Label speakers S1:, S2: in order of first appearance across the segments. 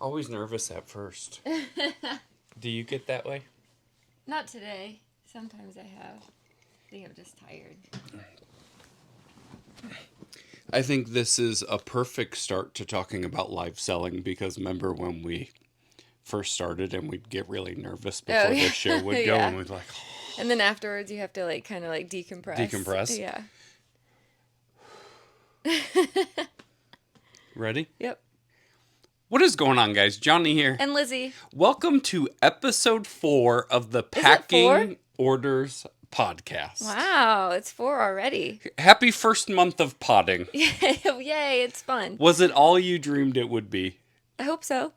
S1: Always nervous at first. Do you get that way?
S2: Not today. Sometimes I have. I think I'm just tired.
S1: I think this is a perfect start to talking about live selling because remember when we first started and we'd get really nervous before the show would go
S2: Yeah.
S1: and we'd like
S2: And then afterwards you have to like kind of like decompress.
S1: decompress.
S2: Yeah.
S1: Ready?
S2: Yep.
S1: What is going on, guys? Johnny here.
S2: And Lizzie.
S1: Welcome to episode 4 of the
S2: Is it 4?
S1: Packing Orders podcast.
S2: Wow, it's 4 already.
S1: Happy first month of potting.
S2: Yay, it's fun.
S1: Was it all you dreamed it would be?
S2: I hope so.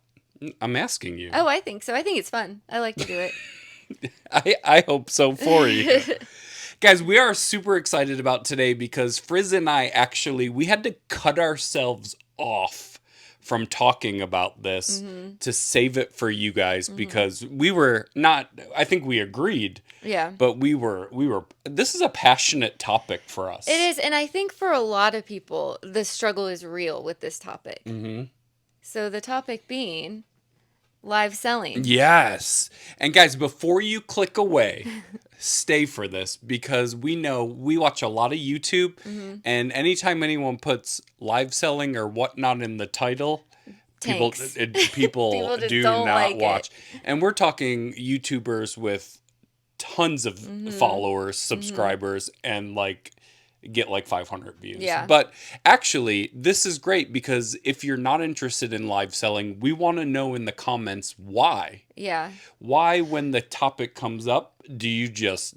S1: I'm asking you.
S2: Oh, I think so. I think it's fun. I like to do it.
S1: I hope so for you. Guys, we are super excited about today because Frizz and I we had to cut ourselves off from talking about this to save it for you guys because we were not, I think we agreed.
S2: Yeah.
S1: But this is a passionate topic for us.
S2: It is. And I think for a lot of people, the struggle is real with this topic.
S1: Mm-hmm.
S2: So the topic being live selling.
S1: Yes. And guys, before you click away, stay for this because we know we watch a lot of YouTube and anytime anyone puts live selling or whatnot in the title, people
S2: People just
S1: do
S2: don't
S1: not
S2: like
S1: watch.
S2: it.
S1: And we're talking YouTubers with tons of followers, subscribers, and get like 500 views.
S2: Yeah.
S1: But actually, this is great because if you're not interested in live selling, we want to know in the comments why.
S2: Yeah.
S1: Why, when the topic comes up, do you just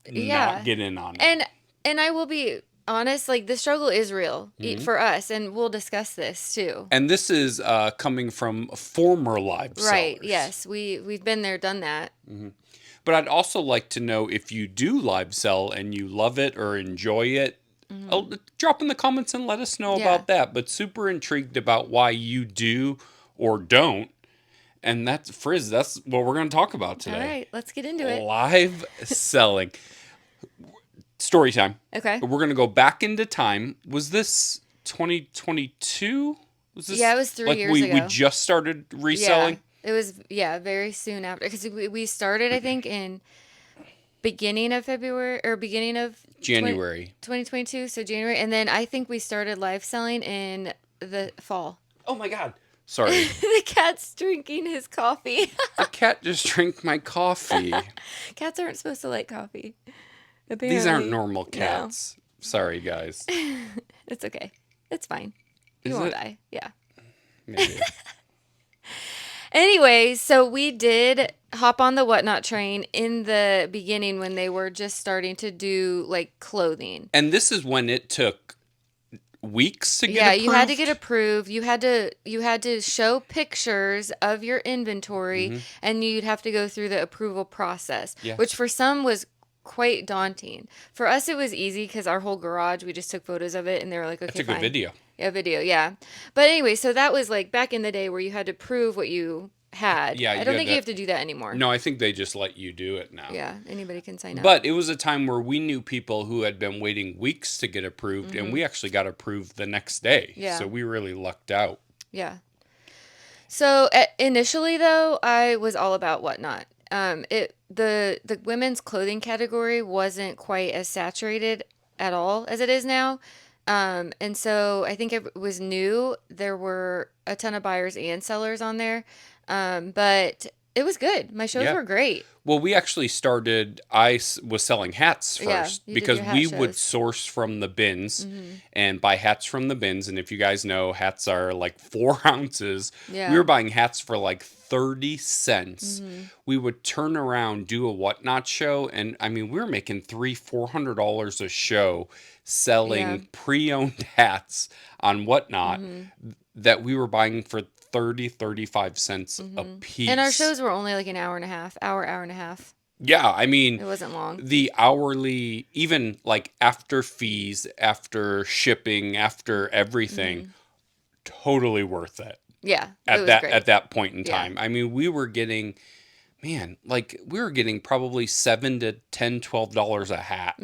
S1: not get in on it?
S2: And I will be honest, like the struggle is real for us, and we'll discuss this too.
S1: And this is coming from former live sellers.
S2: Right. Yes. We've been there, done that.
S1: But I'd also like to know if you do live sell and you love it or enjoy it. Drop in the comments and let us know about that. But super intrigued about why you do or don't. And that's Frizz. That's what we're going to talk about today.
S2: All right. Let's get into it.
S1: Live selling. Story time.
S2: Okay.
S1: We're going to go back into time. Was this 2022? Was this,
S2: it was 3 years ago.
S1: We just started reselling?
S2: Yeah. It was, very soon after. Because we started, I think, in beginning of February or beginning of
S1: January
S2: 2022. So January. And then I think we started live selling in the fall.
S1: Oh my God. Sorry.
S2: The cat's drinking his coffee.
S1: The cat just drank my coffee.
S2: Cats aren't supposed to like coffee. Apparently.
S1: These aren't normal cats. No. Sorry, guys.
S2: It's okay. It's fine. You won't die. Yeah.
S1: Maybe.
S2: Anyway, so we did hop on the Whatnot train in the beginning when they were just starting to do like clothing.
S1: And this is when it took weeks to get approved?
S2: Yeah, you had to get approved. You had to show pictures of your inventory and you'd have to go through the approval process, which for some was quite daunting. For us it was easy because our whole garage, we just took photos of it and they were like, okay,
S1: I took
S2: fine.
S1: a video.
S2: Yeah, video, yeah. But anyway, so that was like back in the day where you had to prove what you had.
S1: Yeah,
S2: I don't think you have to do that anymore.
S1: No, I think they just let you do it now.
S2: Yeah, anybody can sign up.
S1: But it was a time where we knew people who had been waiting weeks to get approved, and we actually got approved the next day.
S2: Yeah.
S1: So we really lucked out.
S2: Yeah. So initially, though, I was all about Whatnot. The women's clothing category wasn't quite as saturated at all as it is now. And so I think it was new. There were a ton of buyers and sellers on there. But it was good. My shows were great.
S1: Well, we actually started, I was selling hats first because we would source from the bins and buy hats from the bins. And if you guys know, hats are like 4 ounces. Yeah. We were buying hats for like 30 cents. We would turn around, do a Whatnot show. And I mean, we were making $300-$400 a show selling pre-owned hats on Whatnot that we were buying for 35 cents a piece.
S2: And our shows were only like an hour and a half.
S1: Yeah, I mean,
S2: it wasn't long.
S1: The hourly, even like after fees, after shipping, after everything, totally worth it.
S2: Yeah,
S1: at that point in time. I mean, we were getting probably $7 to $10, $12 a hat.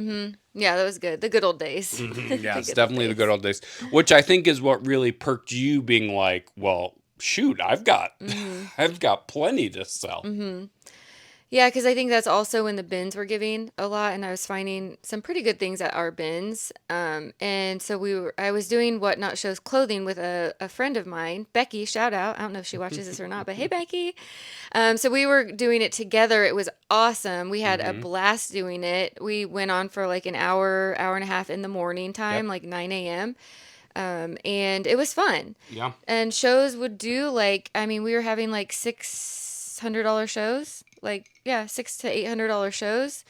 S2: Yeah, that was good. The good old days.
S1: Yeah, it's definitely the good old days. Which I think is what really perked you being like, well, shoot, I've got plenty to sell.
S2: Yeah, because I think that's also when the bins were giving a lot, and I was finding some pretty good things at our bins. And so I was doing Whatnot Shows clothing with a friend of mine, Becky. Shout out! I don't know if she watches this or not, but hey, Becky. So we were doing it together. It was awesome. We had a
S1: Hmm.
S2: blast doing it. We went on for like an hour, hour and a half in the morning time,
S1: Yep.
S2: like 9 a.m. And it was fun.
S1: Yeah.
S2: And shows would do like, I mean, we were having like $600 shows, like, yeah, $600 to $800 shows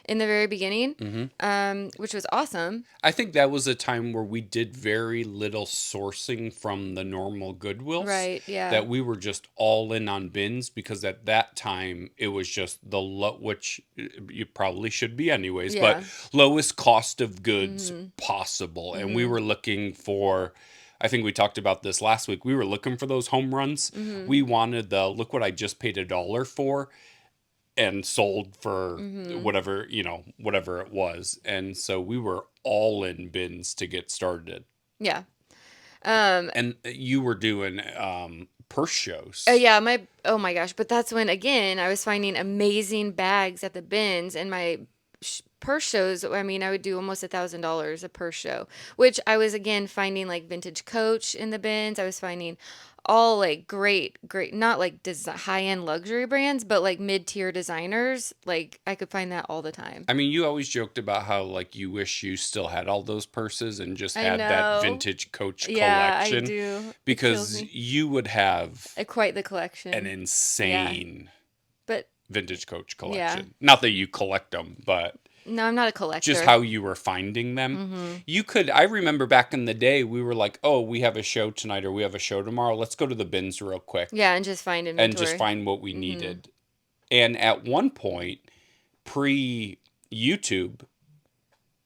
S2: in the very beginning,
S1: Hmm.
S2: which was awesome.
S1: I think that was a time where we did very little sourcing from the normal Goodwills,
S2: Right. Yeah.
S1: that we were just all in on bins, because at that time it was just the which you probably should be anyways, but
S2: Yeah.
S1: lowest cost of goods
S2: Mm-hmm.
S1: possible. And we
S2: Mm-hmm.
S1: were looking for, I think we talked about this last week, we were looking for those home runs.
S2: Mm-hmm.
S1: We wanted the look what I just paid $1 for and sold for
S2: Mm-hmm.
S1: whatever, whatever it was. And so we were all in bins to get started.
S2: Yeah. Um,
S1: And you were doing purse shows.
S2: yeah, oh my gosh, but that's when again I was finding amazing bags at the bins and my purse shows. I mean, I would do almost $1,000 a purse show, which I was again finding like vintage Coach in the bins. I was finding all like great, not like high end luxury brands, but like mid tier designers. Like I could find that all the time.
S1: I mean, you always joked about how like you wish you still had all those purses and just
S2: I
S1: had that
S2: know.
S1: vintage Coach
S2: Yeah, I
S1: collection,
S2: do. It kills
S1: because
S2: me.
S1: you would have
S2: Quite the
S1: an
S2: collection. Yeah,
S1: insane
S2: but
S1: vintage Coach
S2: yeah.
S1: collection. Not that you collect them, but
S2: No, I'm not a
S1: just
S2: collector.
S1: how you were finding them.
S2: Mm-hmm.
S1: I remember back in the day, we were like, oh, we have a show tonight or we have a show tomorrow. Let's go to the bins real quick
S2: Yeah, and just find
S1: and just
S2: inventory.
S1: find what we
S2: Mm-hmm.
S1: needed. And at one point, pre YouTube,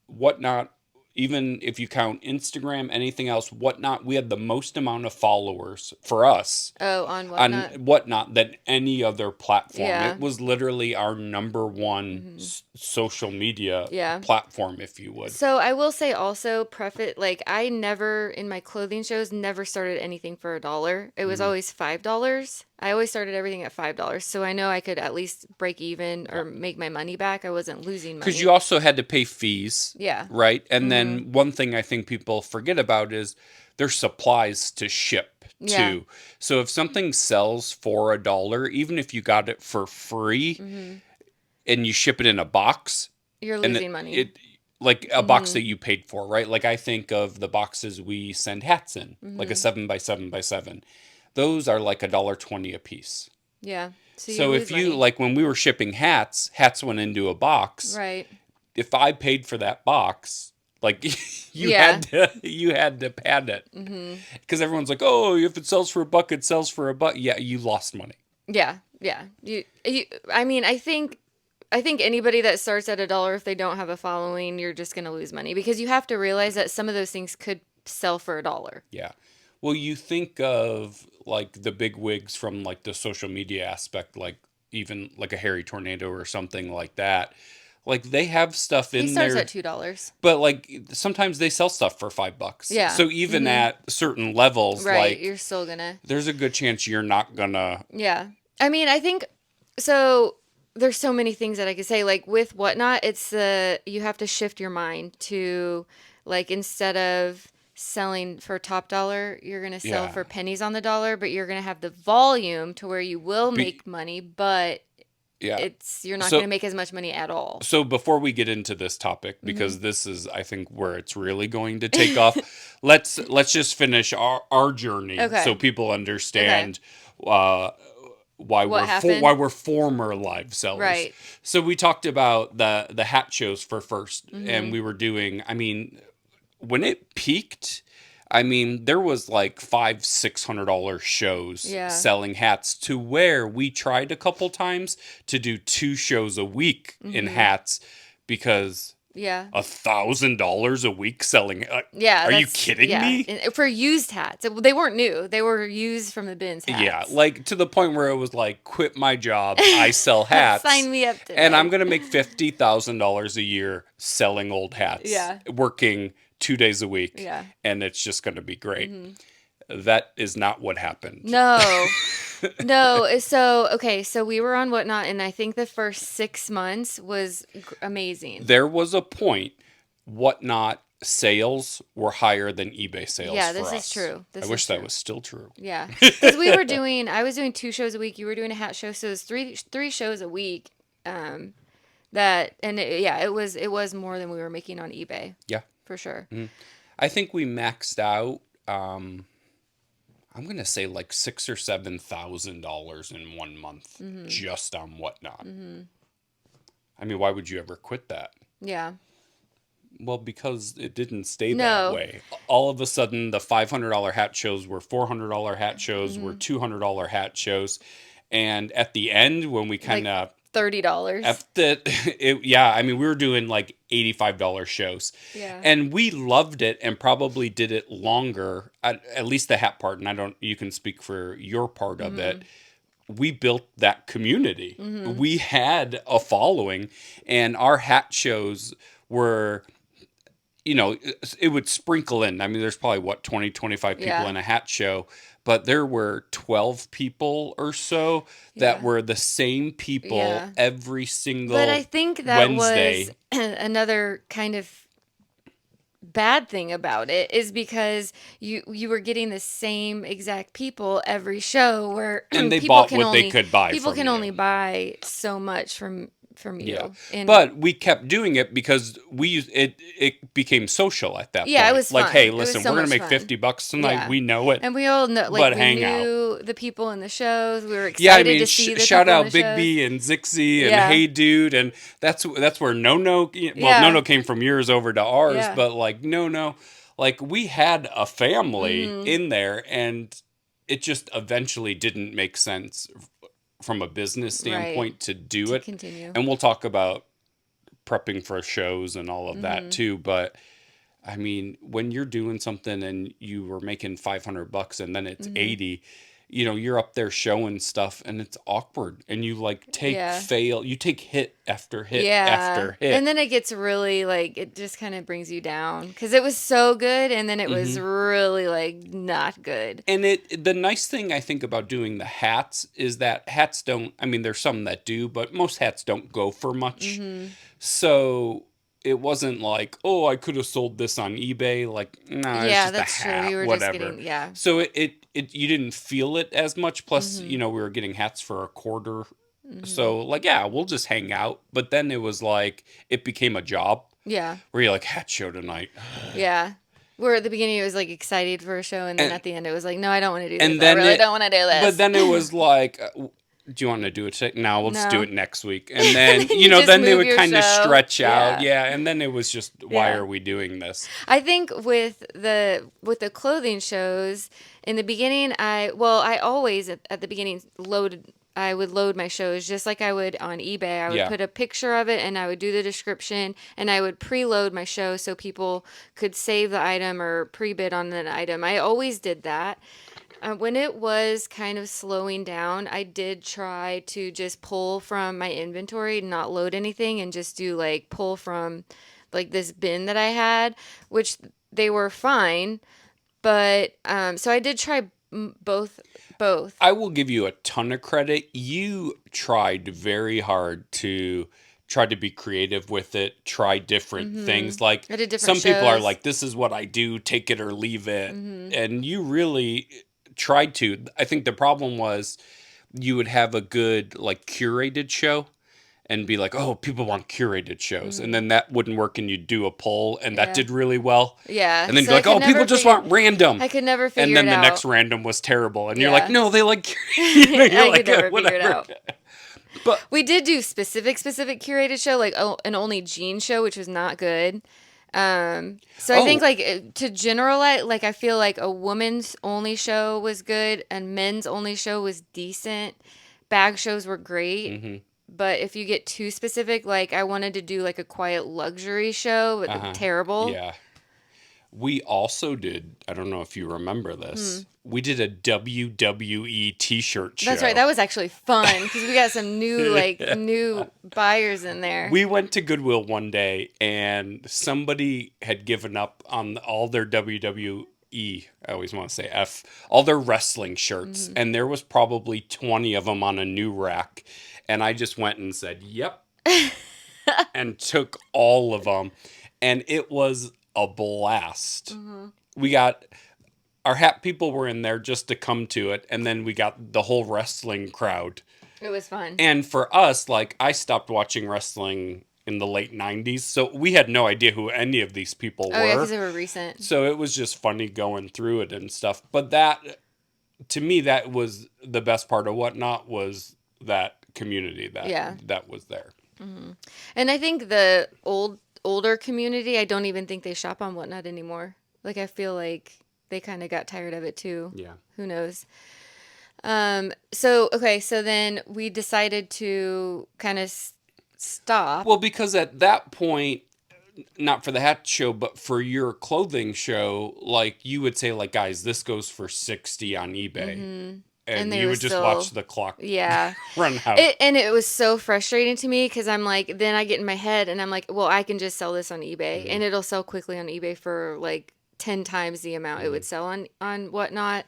S1: Whatnot, even if you count Instagram, anything else, Whatnot, we had the most amount of followers for us
S2: Oh, on
S1: on
S2: Whatnot.
S1: Whatnot than any other platform.
S2: Yeah.
S1: It was literally our number one
S2: Mm-hmm.
S1: social media
S2: Yeah.
S1: platform, if you would.
S2: So I will say also, preface like I never in my clothing shows never started anything for $1. It was
S1: Mhm.
S2: always $5. I always started everything at $5, so I know I could at least break even
S1: Yeah.
S2: or make my money back. I wasn't losing
S1: Because
S2: money.
S1: you also had to pay fees,
S2: Yeah.
S1: right? And
S2: Mm-hmm.
S1: then one thing I think people forget about is there's supplies to ship
S2: Yeah.
S1: too. So if something sells for $1, even if you got it for free
S2: Mm-hmm.
S1: and you ship it in a box,
S2: You're
S1: and
S2: losing money.
S1: it like a box
S2: Mm-hmm.
S1: that you paid for, right? Like I think of the boxes we send hats in, like a
S2: Mm-hmm.
S1: 7x7x7. Those are like $1.20 a piece.
S2: Yeah. So you
S1: So
S2: lose
S1: if you
S2: money.
S1: like when we were shipping hats went into a box.
S2: Right.
S1: If I paid for that box, like
S2: Yeah.
S1: you had to pad it,
S2: Mm-hmm.
S1: because everyone's like, oh, if it sells for $1, it sells for $1. Yeah, you lost money.
S2: Yeah. Yeah. I mean, I think anybody that starts at $1, if they don't have a following, you're just going to lose money because you have to realize that some of those things could sell for $1.
S1: Yeah. Well, you think of like the big wigs from like the social media aspect, like even like a Harry Tornado or something like that. Like they have stuff
S2: He
S1: in
S2: starts
S1: there,
S2: at $2.
S1: but like sometimes they sell stuff for $5.
S2: Yeah.
S1: So even
S2: Mm-hmm.
S1: at certain levels,
S2: Right.
S1: like
S2: You're still gonna.
S1: there's a good chance you're not gonna.
S2: Yeah. I mean, I think so. There's so many things that I could say. Like with Whatnot, you have to shift your mind to like instead of selling for top dollar, you're gonna sell
S1: Yeah.
S2: for pennies on the dollar, but you're gonna have the volume to where you will
S1: Be,
S2: make money, but
S1: yeah.
S2: you're not
S1: So
S2: gonna make as much money at all.
S1: so before we get into this topic,
S2: Mm-hmm.
S1: because this is I think where it's really going to take off, let's just finish our journey so
S2: Okay.
S1: people
S2: Okay.
S1: understand uh why
S2: What
S1: why
S2: happened?
S1: we're former live sellers.
S2: Right.
S1: So we talked about the hat shows for first, and
S2: Mm-hmm.
S1: we were doing, I mean, when it peaked, I mean, there was like $500-$600 shows
S2: Yeah.
S1: selling hats, to where we tried a couple times to do 2 shows a week in
S2: Mm-hmm.
S1: hats, because
S2: Yeah.
S1: $1,000 a week selling.
S2: Yeah,
S1: Are you
S2: that's
S1: kidding
S2: yeah.
S1: me?
S2: And for used hats. They weren't new. They were used from the bins
S1: Yeah,
S2: hats.
S1: like to the point where it was like, quit my job, I sell hats,
S2: Sign me up
S1: and I'm
S2: today.
S1: gonna make $50,000 a year selling old hats,
S2: Yeah.
S1: working 2 days a week,
S2: Yeah.
S1: and it's just gonna be great.
S2: Mm-hmm.
S1: That is not what happened.
S2: No. No, so we were on Whatnot, and I think the first 6 months was amazing.
S1: There was a point, Whatnot sales were higher than eBay sales
S2: Yeah,
S1: for
S2: this is
S1: us.
S2: true.
S1: I wish that was still true.
S2: Yeah, because I was doing 2 shows a week. You were doing a hat show, so it was three shows a week. It was more than we were making on eBay.
S1: Yeah,
S2: for sure.
S1: Mm-hmm. I think we maxed out. I'm gonna say like $6,000 or $7,000 in 1 month just on Whatnot. I mean, why would you ever quit that?
S2: Yeah.
S1: Well, because it didn't stay that way. All of a sudden, the $500 hat shows were $400 hat shows, were $200 hat shows, and at the end, when we kind of
S2: $30.
S1: Yeah, I mean, we were doing like $85 shows.
S2: Yeah.
S1: And we loved it and probably did it longer, at least the hat part. And you can speak for your part of it. We built that community. We had a following, and our hat shows were, it would sprinkle in. I mean, there's probably 20, 25 people in a hat show, but there were 12 people or so that were the same people every single Wednesday.
S2: But I think that was another kind of bad thing about it, is because you were getting the same exact people every show, where
S1: and they bought what they could buy.
S2: People can only buy so much from you.
S1: Yeah. But we kept doing it because it became social at that point.
S2: Yeah, it was
S1: like,
S2: fun.
S1: hey, listen, we're going to make $50 tonight. Yeah. We know it.
S2: And we all know,
S1: like,
S2: we knew the people in the shows. We were excited to see the
S1: shout
S2: people
S1: out
S2: in the
S1: Big
S2: shows.
S1: B and Zixie and Hey Dude. And that's where No, No came from yours over to ours. But like, No, like we had a family in there, and it just eventually didn't make sense from a business standpoint to do it.
S2: Continue.
S1: And we'll talk about prepping for shows and all of that too. But I mean, when you're doing something and you were making $500 and then it's 80, you're up there showing stuff, and it's awkward, and you like take you take hit after hit after hit.
S2: And then it gets really like, it just kind of brings you down, because it was so good, and then it was really like not good.
S1: And the nice thing I think about doing the hats is that hats don't, I mean, there's some that do, but most hats don't go for much. So it wasn't like, oh, I could have sold this on eBay. Like, no, it's just
S2: that's
S1: a hat,
S2: true. You were
S1: whatever.
S2: just getting,
S1: So it you didn't feel it as much. Plus, we were getting hats for a quarter. So like, yeah, we'll just hang out. But then it was like, it became a job.
S2: Yeah.
S1: Where you're like, hat show tonight.
S2: Yeah. Where at the beginning it was like excited for a show, and then at the end it was like, no, I don't want to do this. And then I really don't want to do this.
S1: But then it was like, do you want to do it today? No, we'll just do it next week. And then, then they would kind of stretch out. Yeah. And then it was just, why are we doing this?
S2: I think with the clothing shows, in the beginning, I always at the beginning I would load my shows just like I would on eBay. I would put a picture of it, and I would do the description, and I would preload my show so people could save the item or pre-bid on an item. I always did that. When it was kind of slowing down, I did try to just pull from my inventory, not load anything, and just do like pull from like this bin that I had, which they were fine. But so I did try both.
S1: I will give you a ton of credit. You tried very hard to try to be creative with it, try different things. Like,
S2: I did different
S1: some people are
S2: shows.
S1: like, this is what I do, take it or leave it. And you really tried to. I think the problem was you would have a good like curated show and be like, oh, people want curated shows. And then that wouldn't work, and you'd do a poll, and that did really well.
S2: Yeah.
S1: And then so you'd be like, oh, people just want random.
S2: I could never figure it out.
S1: And then the next random was terrible. And you're like, no, they like curated.
S2: I could never figure it out.
S1: But
S2: we did do specific curated show, like an only jeans show, which was not good. So I think like to generalize, like I feel like a woman's only show was good and men's only show was decent. Bag shows were great. But if you get too specific, like I wanted to do like a quiet luxury show, but terrible.
S1: Yeah. We also did, I don't know if you remember this, we did a WWE t-shirt show.
S2: That's right. That was actually fun because we got some new buyers in there.
S1: We went to Goodwill one day, and somebody had given up on all their WWE I always want to say F, all their wrestling shirts.
S2: Mm-hmm.
S1: And there was probably 20 of them on a new rack. And I just went and said, yep, and took all of them. And it was a blast.
S2: Mm-hmm.
S1: We got our hat people were in there just to come to it. And then we got the whole wrestling crowd.
S2: It was fun.
S1: And for us, like, I stopped watching wrestling in the late 90s. So we had no idea who any of these people were.
S2: Oh, yeah, because they were recent.
S1: So it was just funny going through it and stuff. But that, to me, that was the best part of Whatnot, was that community that was there.
S2: Mm-hmm. And I think the older community, I don't even think they shop on Whatnot anymore. Like, I feel like they kind of got tired of it too.
S1: Yeah.
S2: Who knows? So then we decided to kind of stop.
S1: Well, because at that point, not for the hat show, but for your clothing show, like, you would say, like, guys, this goes for 60 on eBay.
S2: Mm-hmm.
S1: And you would just watch the clock run out.
S2: And it was so frustrating to me because I'm like, then I get in my head and I'm like, well, I can just sell this on eBay. And it'll sell quickly on eBay for like 10 times the amount it would sell on Whatnot.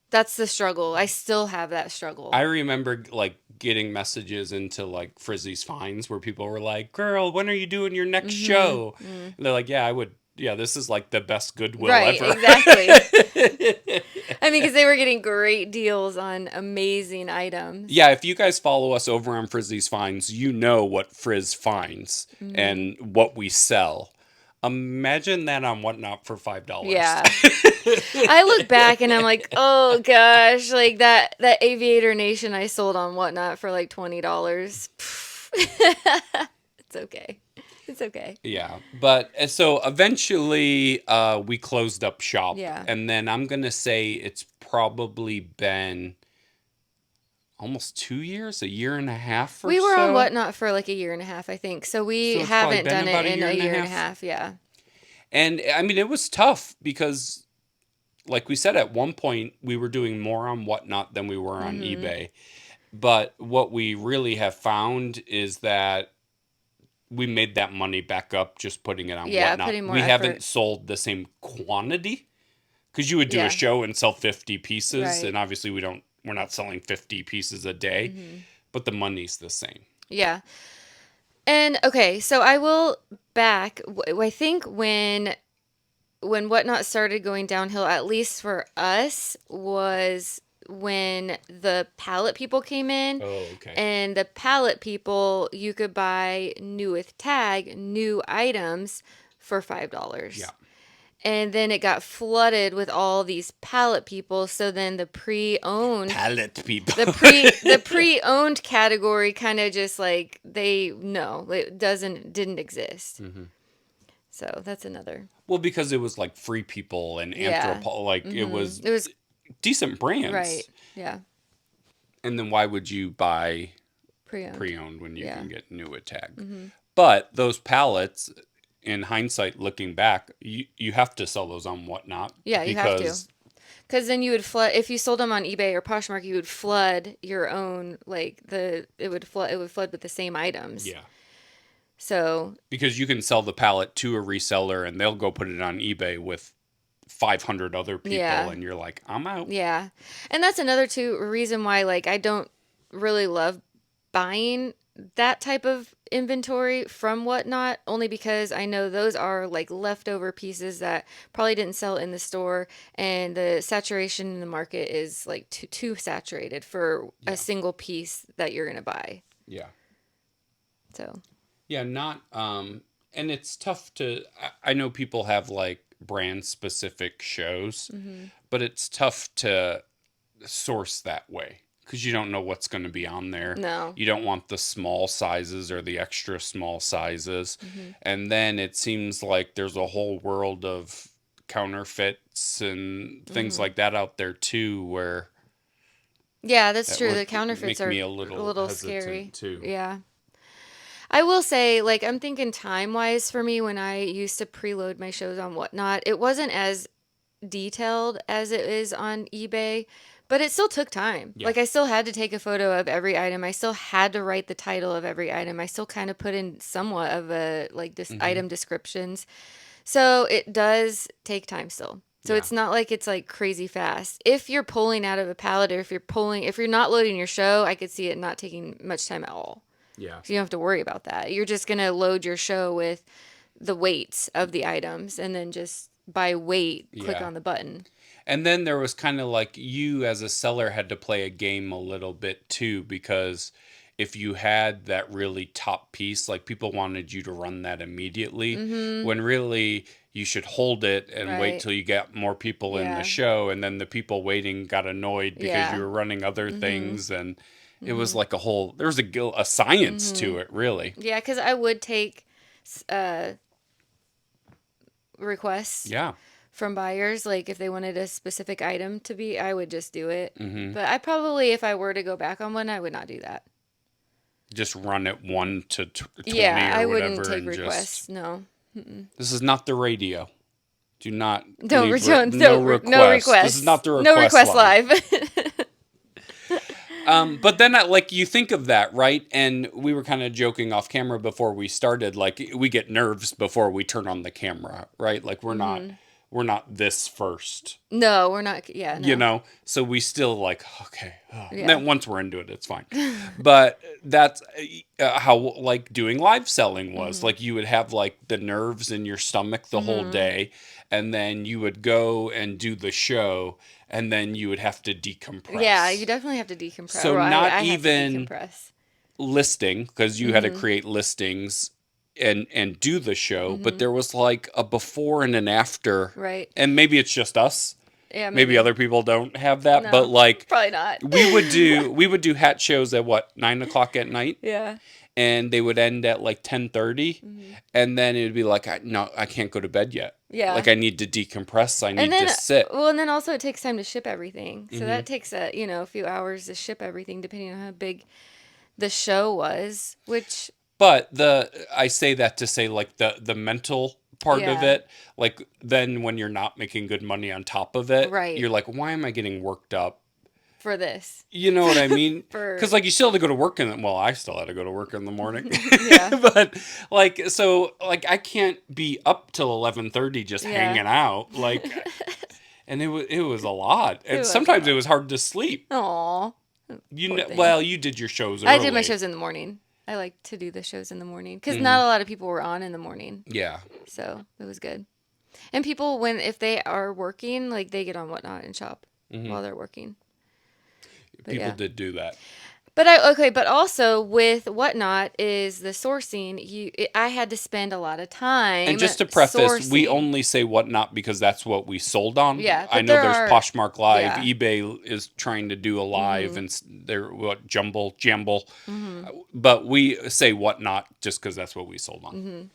S2: That's the struggle. I still have that struggle.
S1: I remember like getting messages into like Frizzy's Finds where people were like, girl, when are you doing your next show? And they're like, yeah, this is like the best Goodwill ever.
S2: Exactly. I mean, because they were getting great deals on amazing items.
S1: Yeah, if you guys follow us over on Frizzy's Finds, you know what Frizz finds and what we sell. Imagine that on Whatnot for $5.
S2: Yeah. I look back and I'm like, oh gosh, like that Aviator Nation I sold on Whatnot for like $20. It's okay. It's okay.
S1: Yeah. But so eventually we closed up shop.
S2: Yeah.
S1: And then I'm going to say it's probably been almost 2 years, a year and a half or so.
S2: We were on Whatnot for like a year and a half, I think. So we haven't done it in a year and a half. Yeah.
S1: And I mean, it was tough because, like we said, at one point we were doing more on Whatnot than we were on eBay. But what we really have found is that we made that money back up just putting it on Whatnot.
S2: Putting more
S1: we
S2: effort.
S1: haven't sold the same quantity because you would do a show and sell 50 pieces,
S2: Right.
S1: and obviously we're not selling 50 pieces a day, but the money's the same.
S2: Yeah. And okay, so I will back. I think when Whatnot started going downhill, at least for us, was when the pallet people came in.
S1: Oh, okay.
S2: And the pallet people, you could buy new with tag, new items for $5.
S1: Yeah.
S2: And then it got flooded with all these pallet people. So then the pre-owned
S1: Pallet people.
S2: the pre-owned category kind of just like it didn't exist. So that's another.
S1: Well, because it was like Free People and it was decent brands.
S2: Right. Yeah.
S1: And then why would you buy
S2: Pre-owned
S1: when you can get new with tag? But those pallets, in hindsight, looking back, you have to sell those on Whatnot.
S2: Yeah, you have to. Because then you would flood, if you sold them on eBay or Poshmark, you would flood your own, it would flood with the same items.
S1: Yeah.
S2: So.
S1: Because you can sell the pallet to a reseller and they'll go put it on eBay with 500 other people and you're like, I'm out.
S2: Yeah. And that's another reason why I don't really love buying that type of inventory from Whatnot, only because I know those are leftover pieces that probably didn't sell in the store, and the saturation in the market is too saturated for a single piece that you're gonna buy.
S1: Yeah.
S2: So.
S1: Yeah, not and it's tough to. I know people have brand specific shows, but it's tough to source that way. Because you don't know what's going to be on there.
S2: No.
S1: You don't want the small sizes or the extra small sizes. And then it seems like there's a whole world of counterfeits and things like that out there too, where...
S2: Yeah, that's true. The counterfeits are
S1: a little
S2: scary
S1: too.
S2: Yeah. I will say, I'm thinking time-wise for me when I used to preload my shows on Whatnot, it wasn't as detailed as it is on eBay. But it still took time.
S1: Yeah.
S2: I still had to take a photo of every item. I still had to write the title of every item. I still kind of put in somewhat of a item descriptions. So it does take time still. So it's not like it's like crazy fast. If you're pulling out of a pallet, or if you're not loading your show, I could see it not taking much time at all.
S1: Yeah.
S2: So you don't have to worry about that. You're just going to load your show with the weights of the items, and then just by weight, click on the button.
S1: And then there was kind of like, you as a seller had to play a game a little bit too, because if you had that really top piece, like people wanted you to run that immediately, when really you should hold it and wait till you get more people in the show. And then the people waiting got annoyed because you were running other things. And it was like there was a science to it, really.
S2: Yeah, because I would take requests from buyers. Like if they wanted a specific item to be, I would just do it. But I probably, if I were to go back on one, I would not do that.
S1: Just run it 1 to 20 or
S2: I
S1: whatever.
S2: wouldn't take requests. No.
S1: This is not the radio. Do not.
S2: No
S1: request.
S2: No requests.
S1: This is not the request.
S2: No request live.
S1: But then, like, you think of that, right? And we were kind of joking off camera before we started. Like, we get nerves before we turn on the camera, right? Like, we're not this first.
S2: No, we're not. Yeah, no.
S1: You know, so we still like, okay. Then once we're into it, it's fine. But that's how like doing live selling was. Like, you would have like the nerves in your stomach the whole day, and then you would go and do the show, and then you would have to decompress.
S2: Yeah, you definitely have to decompress.
S1: So not even listing, because you had to create listings and do the show, but there was like a before and an after.
S2: Right.
S1: And maybe it's just us.
S2: Yeah,
S1: maybe other people don't have that,
S2: no,
S1: but like
S2: probably not.
S1: we would do hat shows at 9:00 at night.
S2: Yeah.
S1: And they would end at like 10:30, and then it would be like, I can't go to bed yet.
S2: Yeah.
S1: Like, I need to decompress. I need to sit.
S2: Well, and then also it takes time to ship everything. So that takes a few hours to ship everything, depending on how big the show was, which.
S1: But I say that to say, like, the mental part of it, like, then when you're not making good money on top of it, you're like, why am I getting worked up
S2: for this?
S1: You know what I mean? Because like, you still have to go to work I still had to go to work in the morning.
S2: Yeah.
S1: But like, so like, I can't be up till 11:30 just hanging out, like, and it was a lot, and sometimes it was hard to sleep.
S2: Aw.
S1: Well, you did your shows early.
S2: I did my shows in the morning. I like to do the shows in the morning because not a lot of people were on in the morning.
S1: Yeah.
S2: So it was good. And people, if they are working, like, they get on Whatnot and shop while they're working. But
S1: people did do that.
S2: But also with Whatnot is the sourcing. I had to spend a lot of time.
S1: And just to preface, we only say Whatnot because that's what we sold on.
S2: Yeah,
S1: I know there's Poshmark Live. eBay is trying to do a live, and they're Jamble. But we say Whatnot just because that's what we sold on.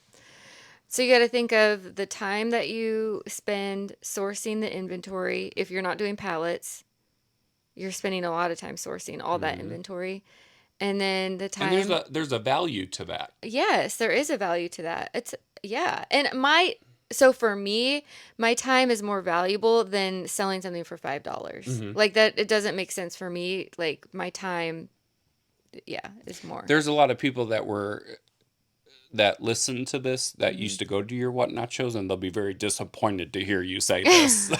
S2: So you got to think of the time that you spend sourcing the inventory. If you're not doing pallets, you're spending a lot of time sourcing all that inventory. And then the time.
S1: And there's a value to that.
S2: Yes, there is a value to that. And so for me, my time is more valuable than selling something for $5. Like, that, it doesn't make sense for me. Like, my time, is more.
S1: There's a lot of people that listen to this that used to go to your Whatnot shows, and they'll be very disappointed to hear you say this.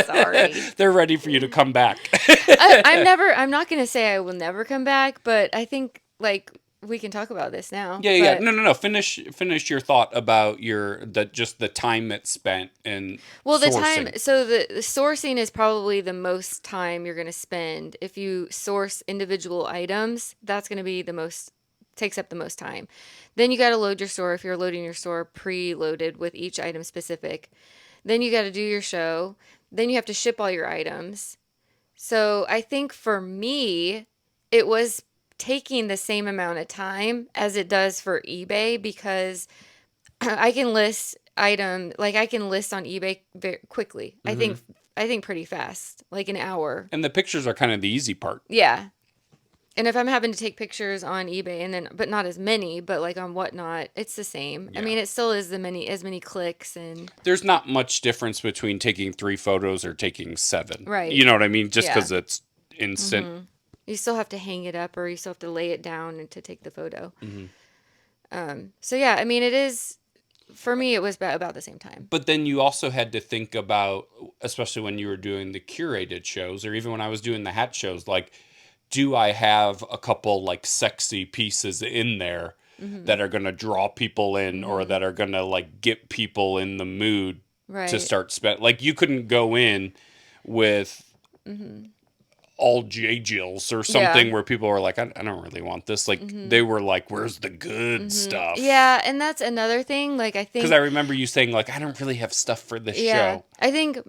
S2: Sorry.
S1: They're ready for you to come back.
S2: I'm not going to say I will never come back, but I think, like, we can talk about this now.
S1: Yeah. No. Finish your thought about just the time it's spent in sourcing.
S2: The time, so the sourcing is probably the most time you're going to spend. If you source individual items, that's going to be takes up the most time. Then you got to load your store if you're loading your store pre-loaded with each item specific. Then you got to do your show. Then you have to ship all your items. So I think for me, it was taking the same amount of time as it does for eBay, because I can list I can list on eBay very quickly. I think pretty fast, like an hour.
S1: And the pictures are kind of the easy part.
S2: Yeah. And if I'm having to take pictures on eBay but not as many, but like on Whatnot, it's the same. Yeah. I mean, it still is as many clicks, and
S1: there's not much difference between taking 3 photos or taking 7.
S2: Right.
S1: You know what I mean? Just because it's instant.
S2: You still have to hang it up, or you still have to lay it down and to take the photo. So yeah, I mean, it is. for me, it was about the same time.
S1: But then you also had to think about, especially when you were doing the curated shows, or even when I was doing the hat shows, like, do I have a couple like sexy pieces in there
S2: Mm-hmm.
S1: that are going to draw people in, or
S2: Mm-hmm.
S1: that are going to like get people in the mood to
S2: Right.
S1: start spend? Like, you couldn't go in with
S2: Mm-hmm.
S1: all J Jills or
S2: Yeah.
S1: something where people were like, I don't really want this. Like,
S2: Mm-hmm.
S1: they were like, where's the good
S2: Mm-hmm.
S1: stuff?
S2: Yeah, and that's another thing. Like, I
S1: Because I
S2: think,
S1: remember you saying, like, I don't really have stuff for this
S2: yeah,
S1: show.
S2: I think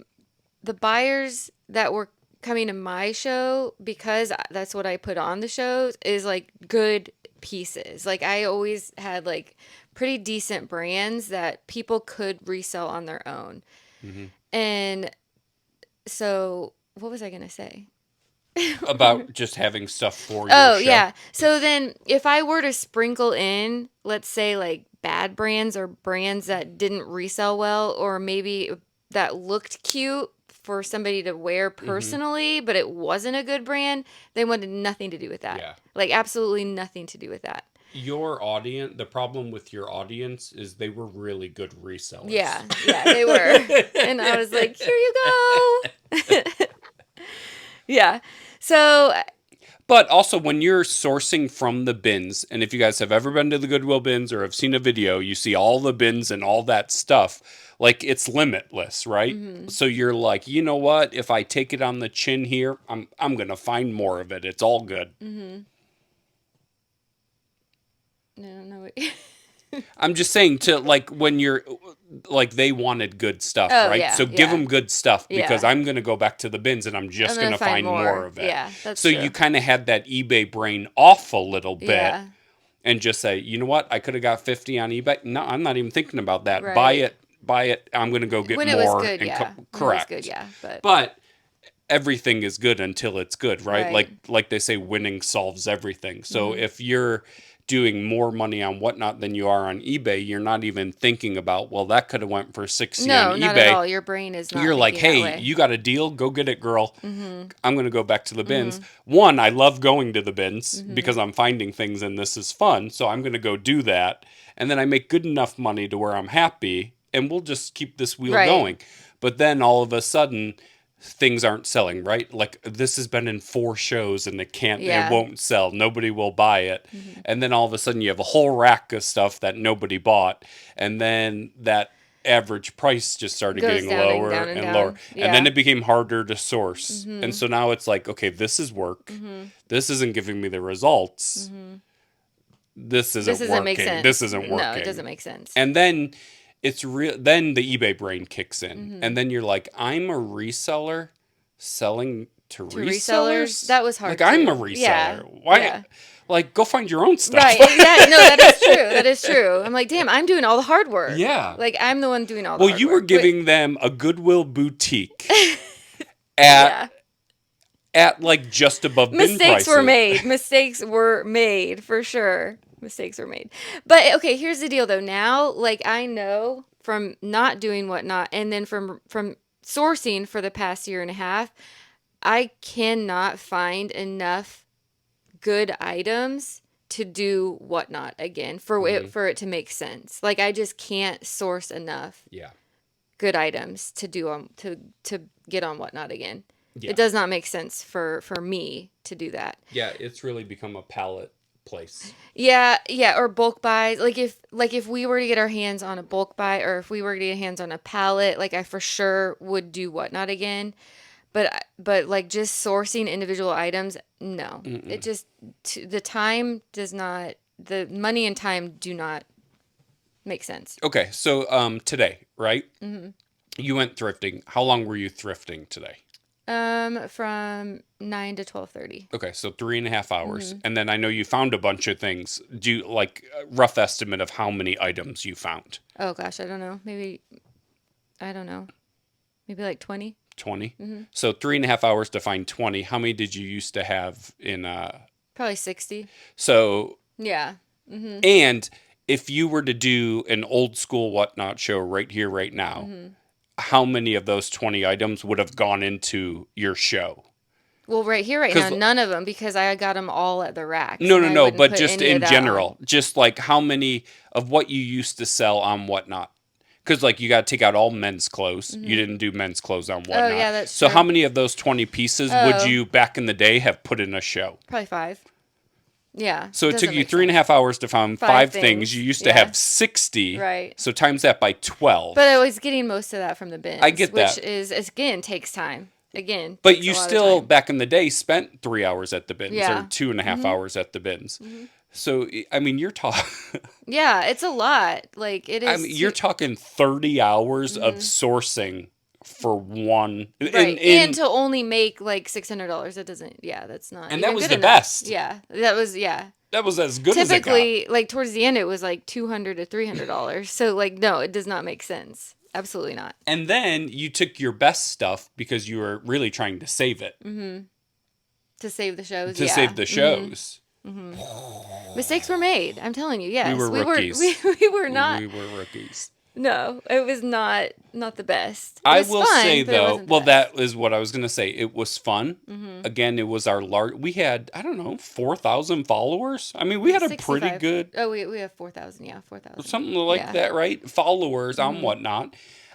S2: the buyers that were coming to my show, because that's what I put on the shows, is like good pieces. Like, I always had like pretty decent brands that people could resell on their own.
S1: Hmm.
S2: And so, what was I gonna say?
S1: About just having stuff for your
S2: Oh,
S1: show.
S2: yeah. So then if I were to sprinkle in, let's say, like bad brands or brands that didn't resell well, or maybe that looked cute for somebody to wear
S1: Hmm.
S2: personally, but it wasn't a good brand, they wanted nothing to do with that.
S1: Yeah.
S2: Like, absolutely nothing to do with that.
S1: Your audience, the problem with your audience is they were really good resellers.
S2: Yeah, yeah, they were. And I was like, here you go. Yeah. So,
S1: But also, when you're sourcing from the bins, and if you guys have ever been to the Goodwill bins or have seen a video, you see all the bins and all that stuff. Like, it's limitless, right?
S2: mhm.
S1: So you're like, you know what? If I take it on the chin here, I'm gonna find more of it. It's all good.
S2: Mhm. I don't know what.
S1: I'm just saying, to like, when you're like, they wanted good stuff,
S2: Oh,
S1: right?
S2: yeah,
S1: So give
S2: yeah.
S1: them good stuff, because
S2: Yeah.
S1: I'm going to go back to the bins and I'm
S2: I'm
S1: just going
S2: gonna
S1: to
S2: find
S1: find more
S2: more.
S1: of it.
S2: Yeah, that's
S1: So you
S2: true.
S1: kind of had that eBay brain off a little bit
S2: Yeah,
S1: and just say, you know what? I could have got 50 on eBay. No, I'm not even thinking about that. Buy
S2: right.
S1: it, buy it. I'm going to go get
S2: When it was
S1: more
S2: good,
S1: and
S2: yeah. When it was good,
S1: correct.
S2: yeah. But
S1: But everything is good until it's good, right?
S2: right.
S1: Like they say, winning solves everything. So
S2: Hmm.
S1: if you're doing more money on Whatnot than you are on eBay, you're not even thinking about, well, that could have went for 60 on
S2: No, not at
S1: eBay.
S2: all. Your brain is not
S1: You're like,
S2: thinking that
S1: hey,
S2: way.
S1: you got a deal? Go get it, girl.
S2: Mhm.
S1: I'm going to go back to the bins.
S2: Mhm.
S1: One, I love going to the bins
S2: Mhm.
S1: because I'm finding things and this is fun. So I'm going to go do that. And then I make good enough money to where I'm happy and we'll just keep this wheel
S2: Right.
S1: going. But then all of a sudden, things aren't selling, right? Like, this has been in 4 shows and it
S2: Yeah.
S1: won't sell. Nobody will buy it.
S2: Mhm.
S1: And then all of a sudden you have a whole rack of stuff that nobody bought. And then that average price just started
S2: Goes
S1: getting
S2: down and
S1: lower
S2: down and
S1: and lower.
S2: down.
S1: And then
S2: Yeah.
S1: it became harder to source. And
S2: Mhm.
S1: so now it's like, okay, this is work.
S2: Mhm.
S1: This isn't giving me the results.
S2: Mhm.
S1: This
S2: This
S1: isn't
S2: doesn't make
S1: working. This
S2: sense.
S1: isn't
S2: No, it
S1: working.
S2: doesn't make sense.
S1: And then it's real. Then the eBay brain kicks in. And
S2: Mhm.
S1: then you're like, I'm a reseller selling to
S2: To resellers,
S1: resellers?
S2: that was
S1: Like,
S2: hard
S1: I'm a
S2: too. Yeah.
S1: reseller. Why?
S2: Yeah.
S1: Like, go find your own stuff.
S2: Right. Exactly. No, that is true. That is true. I'm like, damn, I'm doing all the hard work.
S1: Yeah.
S2: Like, I'm the one doing all the
S1: Well,
S2: hard
S1: you were
S2: work. But
S1: giving them a Goodwill boutique at
S2: yeah.
S1: like just above bin
S2: Mistakes were
S1: prices.
S2: made. Mistakes were made for sure. Mistakes were made. But okay, here's the deal though. Now, like, I know from not doing Whatnot and then from sourcing for the past year and a half, I cannot find enough good items to do Whatnot again
S1: Hmm.
S2: for it to make sense. Like, I just can't source enough
S1: Yeah.
S2: good items to do to get on Whatnot again.
S1: Yeah.
S2: It does not make sense for me to do that.
S1: Yeah. It's really become a pallet place.
S2: Yeah, yeah, or bulk buys. Like if we were to get our hands on a bulk buy, or if we were to get hands on a pallet, like, I for sure would do Whatnot again. But like, just sourcing individual items, no. It
S1: Mm-mm.
S2: just the time does not, the money and time do not make sense.
S1: Okay. So today, right?
S2: Hmm.
S1: You went thrifting. How long were you thrifting today?
S2: From 9 to 12:30.
S1: Okay, so 3.5 hours.
S2: Hmm.
S1: And then I know you found a bunch of things. Do you like a rough estimate of how many items you found?
S2: Oh gosh, I don't know. Maybe, I don't know. Maybe like 20.
S1: 20.
S2: Hmm.
S1: So 3.5 hours to find 20. How many did you used to have in
S2: Probably 60.
S1: so
S2: Yeah. Hmm.
S1: and if you were to do an old school Whatnot show right here, right now,
S2: Hmm.
S1: how many of those 20 items would have gone into your show?
S2: Well, right here, right now,
S1: Because
S2: none of them, because I got them all at the racks,
S1: no,
S2: and
S1: no,
S2: I
S1: no,
S2: wouldn't
S1: but
S2: put
S1: just
S2: any of
S1: in
S2: that on.
S1: general, just like how many of what you used to sell on Whatnot. Because like you got to take out all men's clothes. You didn't do men's clothes on
S2: Oh,
S1: Whatnot.
S2: yeah, that's
S1: So how
S2: true.
S1: many of those 20 pieces would
S2: Oh,
S1: you back in the day have put in a show?
S2: probably 5. Yeah,
S1: So it took
S2: doesn't
S1: you
S2: make
S1: three and a
S2: sense.
S1: half hours to find
S2: 5
S1: five things. You
S2: things.
S1: used to
S2: Yeah,
S1: have 60.
S2: right.
S1: So times that by
S2: But I
S1: 12.
S2: was getting most of that from the
S1: I
S2: bins,
S1: get
S2: which
S1: that.
S2: is, again, takes time. Again,
S1: But
S2: takes
S1: you
S2: a lot of
S1: still,
S2: time.
S1: back in the day, spent 3 hours at the bins or
S2: Yeah.
S1: 2.5 hours at the bins. So, I mean, you're talking.
S2: Yeah, it's a lot. Like, it
S1: I
S2: is
S1: mean, you're
S2: too.
S1: talking 30 hours of sourcing for one
S2: Right. And to only make like $600, it doesn't, yeah, that's not
S1: and that
S2: even
S1: was
S2: good
S1: the
S2: enough.
S1: best.
S2: Yeah. That was, yeah.
S1: That was as good as it got.
S2: Typically, like towards the end, it was like $200 to $300. So, like, no, it does not make sense. Absolutely not.
S1: And then you took your best stuff because you were really trying to save it
S2: To save the shows,
S1: to
S2: yeah.
S1: save the shows.
S2: Mistakes were made. I'm telling you,
S1: We
S2: yes.
S1: were
S2: We were,
S1: rookies.
S2: we were not,
S1: We were rookies.
S2: no, it was not the best. It
S1: I
S2: was
S1: will
S2: fun,
S1: say
S2: but it
S1: though,
S2: wasn't the
S1: well,
S2: best.
S1: that is what I was going to say. It was fun. Again, it was our large. We had, I don't know, 4,000 followers. I mean, we had a pretty
S2: 65.
S1: good,
S2: Oh, we have 4,000. Yeah, 4,000.
S1: something like
S2: Yeah.
S1: that, right? Followers on Whatnot.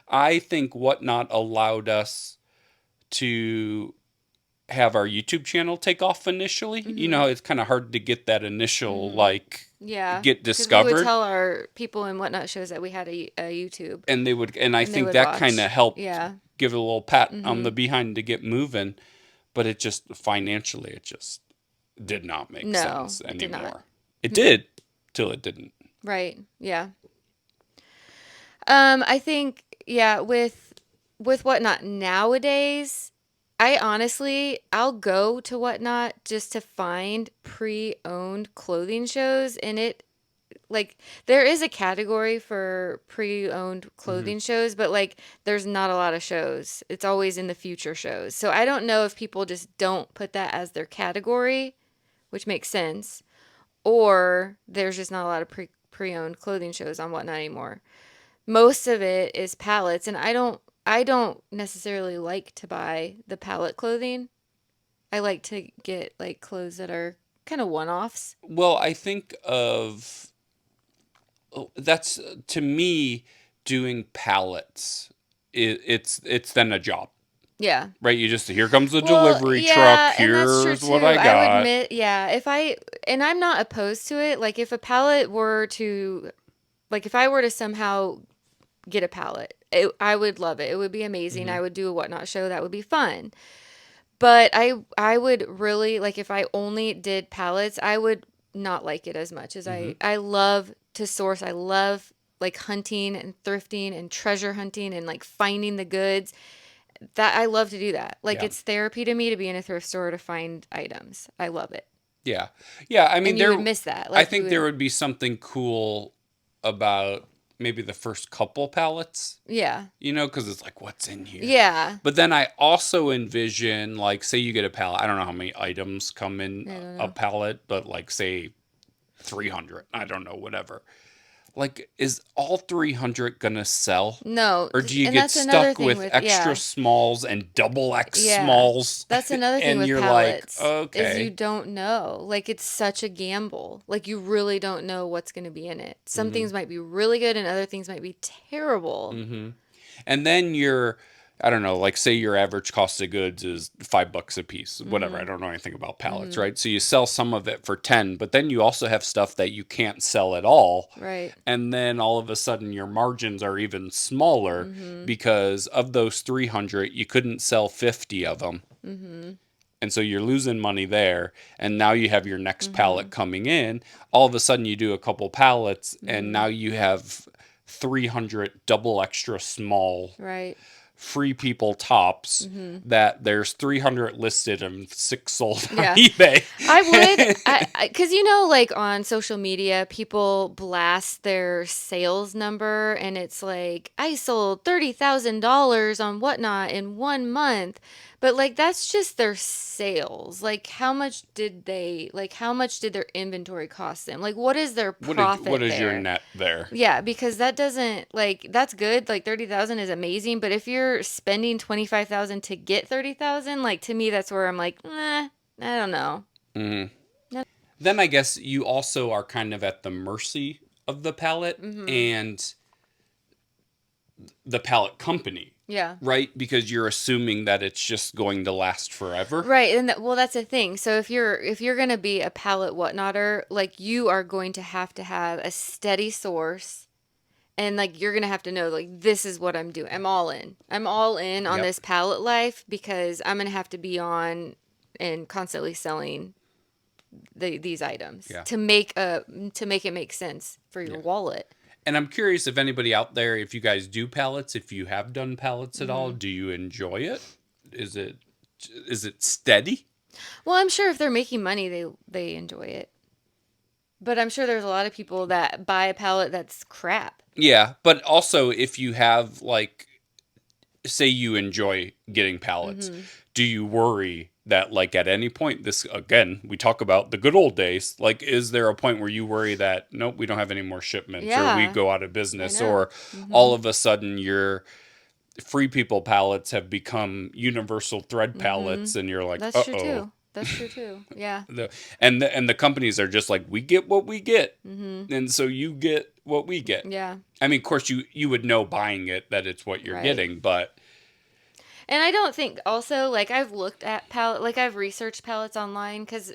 S1: I think Whatnot allowed us to have our YouTube channel take off initially. You know, it's kind of hard to get that initial like
S2: Yeah,
S1: get
S2: because we would
S1: discovered,
S2: tell our people and whatnot shows that we had a YouTube,
S1: and they would, and I
S2: and they
S1: think
S2: would
S1: that kind of
S2: watch.
S1: helped
S2: Yeah,
S1: give it a little pat on the behind to get moving. But it just financially, it just did not make
S2: no,
S1: sense
S2: it did not.
S1: anymore. It did till it didn't.
S2: Right. Yeah. I think yeah with whatnot nowadays, I honestly I'll go to whatnot just to find pre-owned clothing shows, and it like there is a category for pre-owned
S1: Hmm.
S2: clothing shows, but like there's not a lot of shows. It's always in the future shows. So I don't know if people just don't put that as their category, which makes sense, or there's just not a lot of pre-owned clothing shows on whatnot anymore. Most of it is palettes, and I don't necessarily like to buy the palette clothing. I like to get like clothes that are kind of one-offs.
S1: Well, I think of that's to me doing pallets. It's then a job,
S2: Yeah.
S1: right? You just here comes the
S2: Well,
S1: delivery truck.
S2: yeah, and that's true
S1: Here's
S2: too.
S1: what I
S2: I would
S1: got.
S2: admit, yeah, and I'm not opposed to it. Like if a palette were to, like if I were to somehow get a palette, I would love it. It would be amazing.
S1: Hmm.
S2: I would do a whatnot show. That would be fun. But I would really like if I only did palettes, I would not like it as much as
S1: Hmm.
S2: I love to source. I love like hunting and thrifting and treasure hunting and like finding the goods. That I love to do that. Like
S1: Yeah.
S2: it's therapy to me to be in a thrift store to find items. I love it.
S1: Yeah. Yeah. I mean,
S2: And you would miss that.
S1: I
S2: Like you
S1: think there
S2: would,
S1: would be something cool about maybe the first couple pallets,
S2: yeah.
S1: because it's like, what's in here?
S2: Yeah.
S1: But then I also envision, like, say you get a pallet. I don't know how many items come in
S2: I don't
S1: a
S2: know.
S1: pallet, but like, say 300. I don't know, whatever. Like, is all 300 gonna sell?
S2: No,
S1: Or do you
S2: and
S1: get
S2: that's another
S1: stuck
S2: thing
S1: with
S2: with
S1: extra
S2: yeah.
S1: smalls and double X
S2: Yeah.
S1: smalls?
S2: That's another thing
S1: And
S2: with
S1: you're like,
S2: palettes is you
S1: okay.
S2: don't know. Like it's such a gamble. Like you really don't know what's going to be in it. Some
S1: Hmm.
S2: things might be really good and other things might be terrible.
S1: Hmm. And then I don't know, like say your average cost of goods is $5 a piece, whatever. I
S2: Mhm.
S1: don't know anything about pallets,
S2: Mhm.
S1: right? So you sell some of it for 10, but then you also have stuff that you can't sell at all.
S2: Right.
S1: And then all of a sudden your margins are even smaller
S2: Mhm.
S1: because of those 300, you couldn't sell 50 of them.
S2: Mhm.
S1: And so you're losing money there. And now you have your next pallet
S2: Mhm.
S1: coming in. All of a sudden you do a couple pallets and now
S2: Mhm.
S1: you have 300 double extra small
S2: Right.
S1: free people tops
S2: Mhm.
S1: that there's 300 listed and 6 sold on
S2: Yeah.
S1: eBay.
S2: I would, because like on social media, people blast their sales number, and it's like I sold $30,000 on whatnot in 1 month, But like that's just their sales. Like how much did their inventory cost them? Like what is their
S1: What
S2: profit
S1: is your
S2: there?
S1: net there?
S2: Yeah, because that doesn't like that's good. Like 30,000 is amazing, but if you're spending 25,000 to get 30,000, like to me that's where I'm like, I don't know.
S1: Mm. Then I guess you also are kind of at the mercy of the pallet
S2: Mm-hmm.
S1: and the pallet company,
S2: Yeah.
S1: right? Because you're assuming that it's just going to last forever.
S2: Right, and well, that's the thing. So if you're gonna be a pallet whatnotter, like you are going to have a steady source, and like you're gonna have to know like this is what I'm doing. I'm all in. I'm all in on
S1: Yep.
S2: this pallet life because I'm gonna have to be on and constantly selling these items
S1: Yeah.
S2: to make it make sense for your
S1: Yeah.
S2: wallet.
S1: And I'm curious if anybody out there, if you guys do pallets, if you have done pallets at all,
S2: Hmm.
S1: do you enjoy it? Is it is it steady?
S2: Well, I'm sure if they're making money, they enjoy it. But I'm sure there's a lot of people that buy a pallet that's crap.
S1: Yeah, but also if you have like say you enjoy getting pallets,
S2: Hmm.
S1: do you worry that like at any point this again, we talk about the good old days, like is there a point where you worry that nope, we don't have any more shipments or we
S2: Yeah,
S1: go out of
S2: I
S1: business
S2: know.
S1: or
S2: Hmm.
S1: all of a sudden your free people pallets have become universal thread
S2: Hmm.
S1: pallets and you're like,
S2: That's true
S1: "Uh-oh."
S2: too. That's true too. Yeah.
S1: The companies are just like, "We get what we get."
S2: Hmm.
S1: And so you get what we get.
S2: Yeah.
S1: I mean, of course you would know buying it that it's what you're
S2: Right.
S1: getting, but
S2: And I don't think also like I've looked at like I've researched pallets online because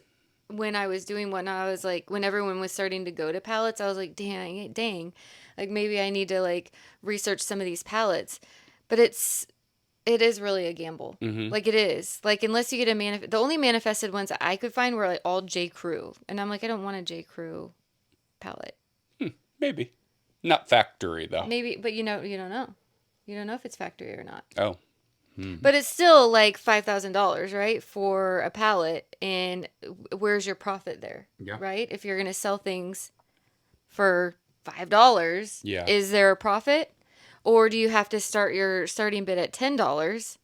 S2: when I was doing one, I was like when everyone was starting to go to pallets, I was like, dang, like maybe I need to like research some of these pallets, but it is really a gamble.
S1: mhm.
S2: Like it is like unless you get the only manifested ones that I could find were like all J Crew, and I'm like I don't want a J Crew pallet.
S1: Maybe. Not factory though.
S2: Maybe, but you don't know if it's factory or not.
S1: Oh. Hmm.
S2: But it's still like $5,000, right, for a pallet. And where's your profit there,
S1: Yeah.
S2: right? If you're going to sell things for $5,
S1: Yeah.
S2: is there a profit? Or do you have to start your starting bid at $10?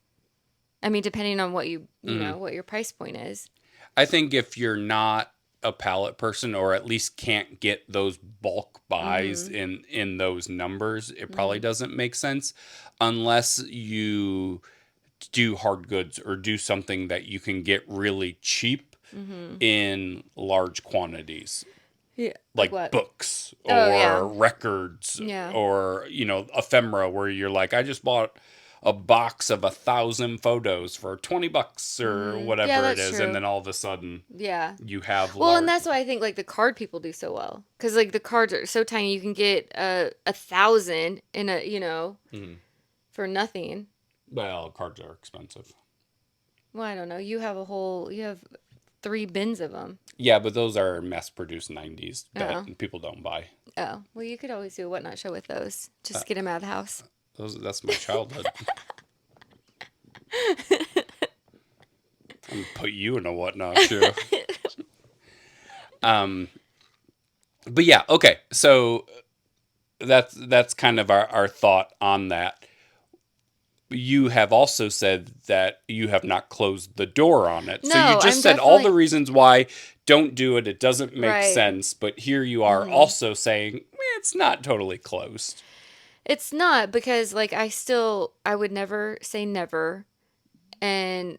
S2: I mean, depending on
S1: Mhm.
S2: what your price point is.
S1: I think if you're not a pallet person or at least can't get those bulk buys
S2: Mm-hmm.
S1: in those numbers, it probably
S2: Mm-hmm.
S1: doesn't make sense unless you do hard goods or do something that you can get really cheap
S2: Mm-hmm.
S1: in large quantities,
S2: Yeah. Like
S1: like
S2: what?
S1: books
S2: Oh, yeah.
S1: or records
S2: Yeah.
S1: or ephemera where you're like, I just bought a box of 1,000 photos for $20 or
S2: Mm-hmm. Yeah,
S1: whatever it
S2: that's
S1: is, and
S2: true.
S1: then all of a sudden
S2: Yeah.
S1: you have
S2: Well, and
S1: large.
S2: that's why I think like the card people do so well because like the cards are so tiny. You can get a thousand in
S1: Mhm.
S2: for nothing.
S1: Well, cards are expensive.
S2: Well, I don't know. You have 3 bins of them.
S1: Yeah, but those are mass-produced 90s
S2: Oh,
S1: that people don't buy.
S2: oh. Well, you could always do a whatnot show with those.
S1: Uh,
S2: Just get them out of the house.
S1: that's my childhood. I'm gonna put you in a whatnot show. Um, but yeah, okay. So that's kind of our thought on that. You have also said that you have not closed the door on it. So you
S2: No,
S1: just
S2: I'm
S1: said all the
S2: definitely
S1: reasons why don't do it. It doesn't make
S2: right.
S1: sense. But here you are
S2: Hmm.
S1: also saying it's not totally closed.
S2: It's not because like I would never say never. And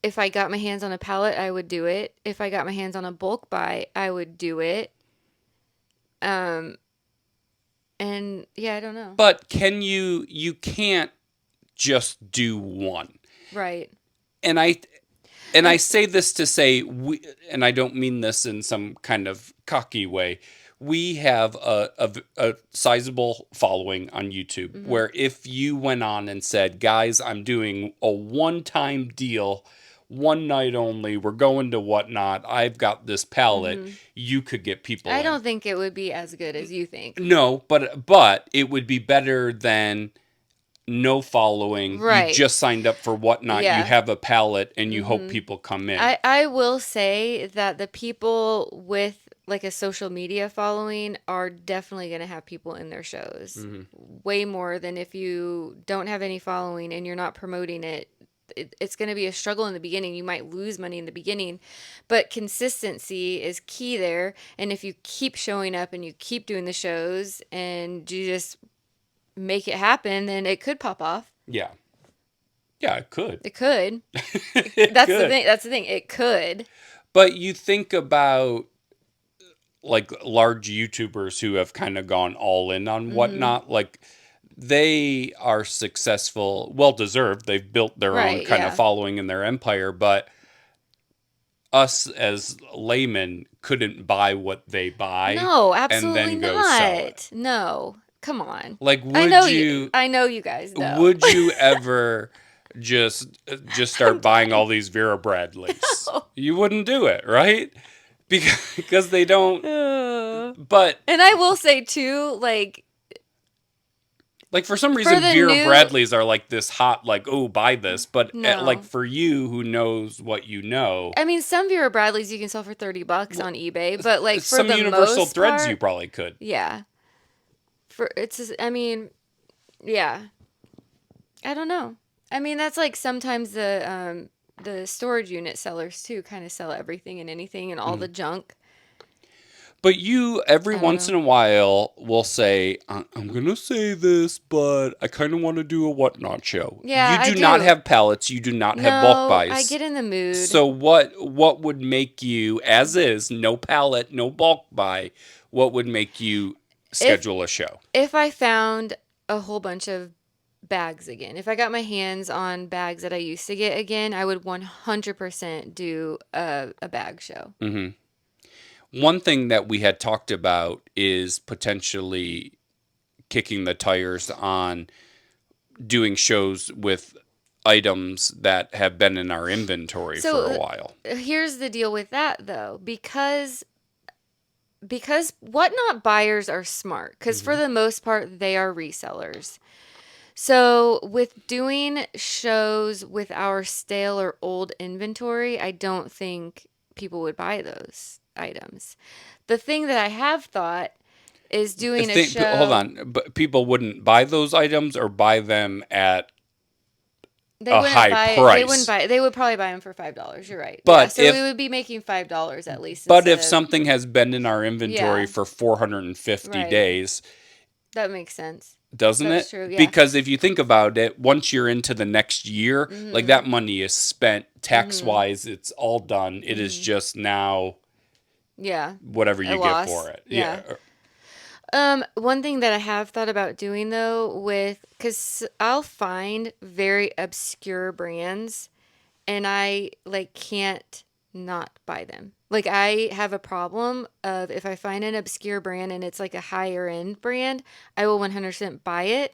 S2: if I got my hands on a pallet, I would do it. If I got my hands on a bulk buy, I would do it. Um, and yeah, I don't know.
S1: But you can't just do one.
S2: Right.
S1: And I
S2: And
S1: say this to say we, and I don't mean this in some kind of cocky way. We have a sizable following on YouTube
S2: mhm.
S1: where if you went on and said, guys, I'm doing a one-time deal, one night only, we're going to whatnot, I've got this pallet,
S2: Mhm.
S1: you could get people
S2: I
S1: in.
S2: don't think it would be as good as you think.
S1: No, but it would be better than no following. You
S2: Right.
S1: just signed up for whatnot. You
S2: Yeah.
S1: have a pallet and you hope
S2: Mhm.
S1: people come in.
S2: I will say that the people with like a social media following are definitely going to have people in their shows.
S1: Hmm.
S2: Way more than if you don't have any following and you're not promoting it. it's going to be a struggle in the beginning. You might lose money in the beginning, but consistency is key there. And if you keep showing up and you keep doing the shows and you just make it happen, then it could pop off.
S1: Yeah. Yeah, it could.
S2: It could.
S1: It
S2: That's
S1: could.
S2: the thing. That's the thing. It could.
S1: But you think about like large YouTubers who have kind of gone all in on whatnot, like they are successful, well deserved. They've built their own kind of following in their empire, but us as laymen couldn't buy what they buy.
S2: No, absolutely
S1: and then go sell it.
S2: No, come on.
S1: Like, would
S2: I know you guys know.
S1: Would you ever just start buying all these Vera Bradleys? No. You wouldn't do it, right? Because they don't. But
S2: and I will say too, like
S1: for some reason, Vera Bradleys are like this hot, like, oh, buy this. But like for you, who knows what you know?
S2: I mean, some Vera Bradleys you can sell for $30 on eBay, but like for
S1: some
S2: the
S1: Universal
S2: most
S1: Threads,
S2: part,
S1: you probably could.
S2: Yeah. I mean, yeah. I don't know. I mean, that's like sometimes the storage unit sellers too kind of sell everything and anything and all the junk.
S1: But you, every once in a while, will say, I'm going to say this, but I kind of want to do a whatnot show.
S2: Yeah,
S1: you do not have pallets. You do not have bulk buys.
S2: I get in the mood.
S1: So what would make you, as is, no pallet, no bulk buy, what would make you schedule a show?
S2: If I found a whole bunch of bags again, if I got my hands on bags that I used to get again, I would 100% do a bag show.
S1: Mm-hmm. One thing that we had talked about is potentially kicking the tires on doing shows with items that have been in our inventory for a while.
S2: Here's the deal with that, though. Because whatnot buyers are smart. Because for the most part, they are resellers. So with doing shows with our stale or old inventory, I don't think people would buy those items. The thing that I have thought is doing a show.
S1: Hold on, but people wouldn't buy those items or buy them at a high price.
S2: They wouldn't buy. They would probably buy them for $5. You're right.
S1: But
S2: so we would be making $5 at least.
S1: But if something has been in our inventory for 450 days,
S2: that makes sense.
S1: Doesn't
S2: That's
S1: it?
S2: True, yeah.
S1: Because if you think about it, once you're into the next year, like that money is spent tax-wise, it's all done. It is just now whatever you get for it. Yeah.
S2: One thing that I have thought about doing though because I'll find very obscure brands and I like can't not buy them. Like I have a problem of if I find an obscure brand and it's like a higher end brand, I will 100% buy it,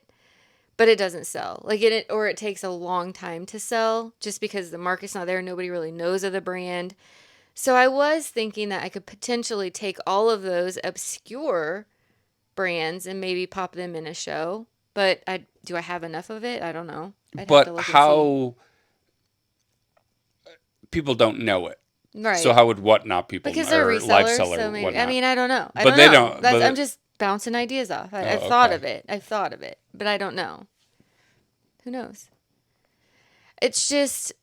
S2: but it doesn't sell. Like it takes a long time to sell just because the market's not there. Nobody really knows of the brand. So I was thinking that I could potentially take all of those obscure brands and maybe pop them in a show. But do I have enough of it? I don't know.
S1: But how people don't know it.
S2: Right.
S1: So how would whatnot people
S2: because they're resellers,
S1: so maybe,
S2: I mean, I don't know.
S1: But they don't.
S2: I'm just bouncing ideas off. I've thought of it. But I don't know. Who knows? It's just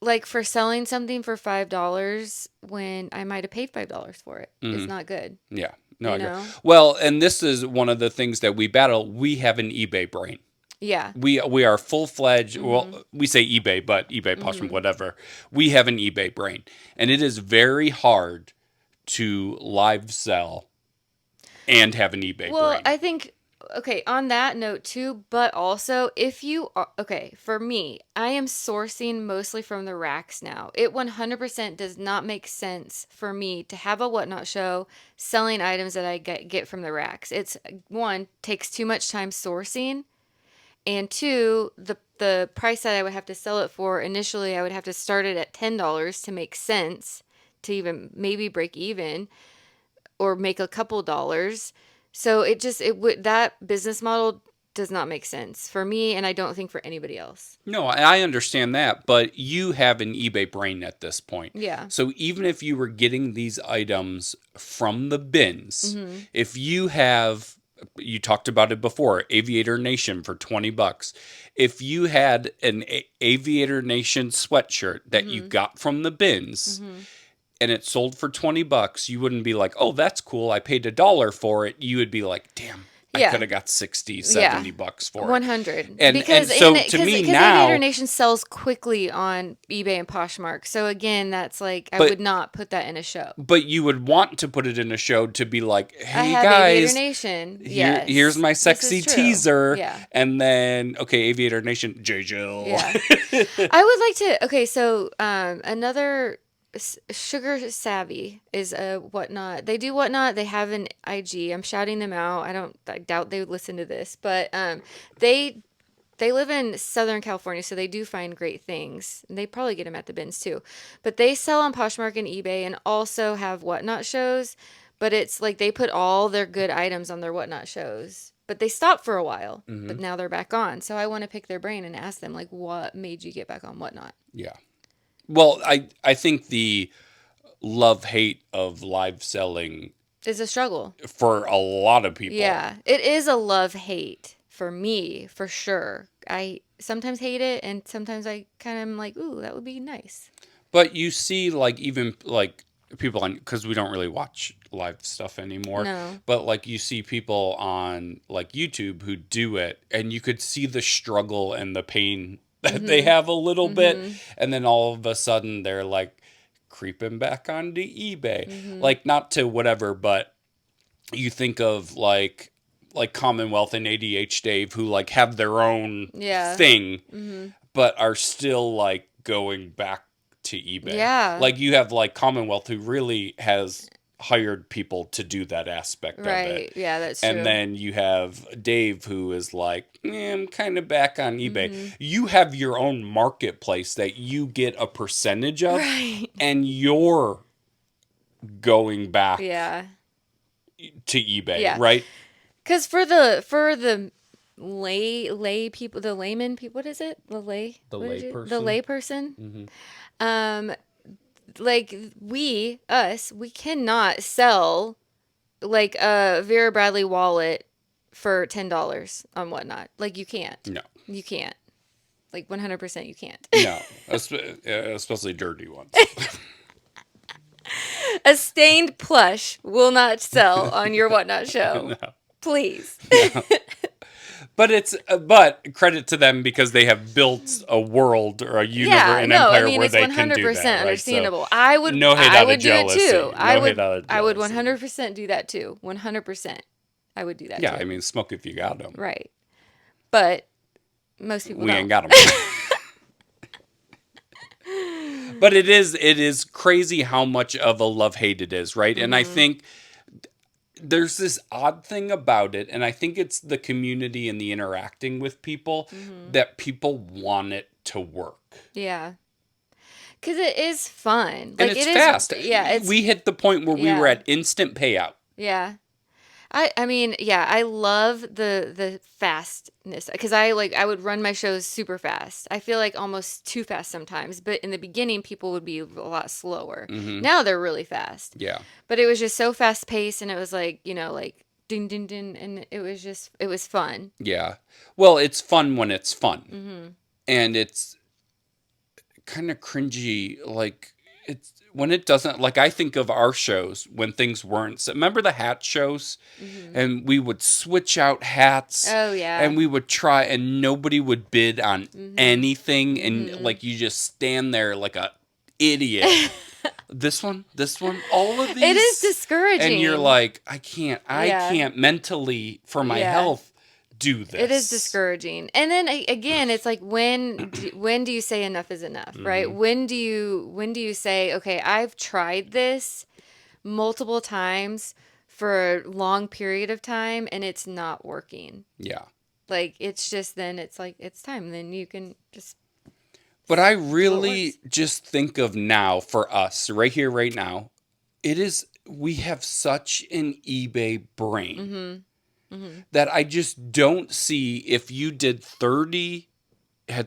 S2: like for selling something for $5 when I might have paid $5 for it. It's not good.
S1: Yeah. No, I agree. Well, and this is one of the things that we battle. We have an eBay brain.
S2: Yeah.
S1: We are full-fledged, well, we say eBay, but eBay, Poshmark, whatever. We have an eBay brain. And it is very hard to live sell and have an eBay brain.
S2: Well, I think, okay, on that note too, but also if you are, okay, for me, I am sourcing mostly from the racks now. It 100% does not make sense for me to have a whatnot show selling items that I get from the racks. It's, one, takes too much time sourcing. And two, the price that I would have to sell it for initially, I would have to start it at $10 to make sense, to even maybe break even or make a couple dollars. So that business model does not make sense for me, and I don't think for anybody else.
S1: No, I understand that, but you have an eBay brain at this point.
S2: Yeah.
S1: So even if you were getting these items from the bins, if you have you talked about it before, Aviator Nation for $20. If you had an Aviator Nation sweatshirt that you got from the bins and it sold for $20, you wouldn't be like, oh, that's cool, I paid $1 for it. You would be like, damn, I could have got 60, $70 for it.
S2: 100.
S1: And so to me now,
S2: Aviator Nation sells quickly on eBay and Poshmark. So again, that's like, I would not put that in a show.
S1: But you would want to put it in a show to be like, hey
S2: I have
S1: guys,
S2: Aviator Nation. Yes,
S1: here's my sexy teaser.
S2: Yeah.
S1: And then, okay, Aviator Nation, J. Jill.
S2: Yeah. I would like to, okay, so another Sugar Savvy is a Whatnot. They do Whatnot. They have an IG. I'm shouting them out. I doubt they would listen to this, but they live in Southern California, so they do find great things. And they probably get them at the bins too. But they sell on Poshmark and eBay and also have Whatnot shows. But it's like they put all their good items on their Whatnot shows. But they stopped for a while. But now they're back on. So I want to pick their brain and ask them, like, what made you get back on Whatnot?
S1: Yeah. Well, I think the love-hate of live selling
S2: is a struggle
S1: for a lot of people.
S2: Yeah, it is a love-hate for me, for sure. I sometimes hate it, and sometimes I kind of am like, ooh, that would be nice.
S1: But you see, like, even, like, people on, because we don't really watch live stuff anymore.
S2: No.
S1: But, like, you see people on, like, YouTube who do it, and you could see the struggle and the pain that they have a little bit, and then all of a sudden they're like creeping back onto eBay, like not to whatever, but you think of like Commonwealth and ADH Dave who like have their own thing, but are still like going back to eBay.
S2: Yeah,
S1: like you have like Commonwealth who really has hired people to do that aspect of it.
S2: Right. Yeah, that's true.
S1: And then you have Dave who is like, I'm kind of back on eBay. You have your own marketplace that you get a percentage of, and you're going back to eBay, right?
S2: Because for the lay people, the layman people, what is it? The layperson. Like we cannot sell like a Vera Bradley wallet for $10 on Whatnot. Like you can't.
S1: No.
S2: You can't. Like 100% you can't.
S1: No. Especially dirty ones.
S2: A stained plush will not sell on your Whatnot show. No. Please. No.
S1: But credit to them because they have built a world or a universe, an empire where they can do that. It's 100%
S2: understandable.
S1: So,
S2: I would
S1: no hate
S2: I
S1: out
S2: would
S1: of
S2: do
S1: jealousy.
S2: it too. I would
S1: 100%
S2: do that too. 100%. I would do that.
S1: Yeah,
S2: too.
S1: I mean, smoke if you got them.
S2: Right. But most people
S1: we
S2: don't.
S1: Ain't got them. But it is crazy how much of a love-hate it is, right? And I think there's this odd thing about it, and I think it's the community and the interacting with people that people want it to work.
S2: Yeah. Because it is fun.
S1: And like, it's fast. We hit the point where we were at instant payout.
S2: Yeah. I mean, yeah, I love the fastness because I would run my shows super fast. I feel like almost too fast sometimes, but in the beginning, people would be a lot slower. Now they're really fast.
S1: Yeah.
S2: But it was just so fast paced, and it was like, like ding, ding, ding, and it was fun.
S1: Yeah. Well, it's fun when it's fun. And it's kind of cringy, like it's when it doesn't, like I think of our shows when things weren't. So remember the hat shows, and we would switch out hats.
S2: Oh yeah.
S1: And we would try, and nobody would bid on anything, and like you just stand there like a idiot. This one, all of these.
S2: It is discouraging,
S1: and you're like, I can't mentally for my health do this.
S2: It is discouraging. And then again, it's like when do you say enough is enough, right? When do you say, okay, I've tried this multiple times for a long period of time and it's not working.
S1: Yeah.
S2: Like it's just then it's like it's time. Then you can just.
S1: But I really just think of now for us right here, right now, we have such an eBay brain. That I just don't see if you had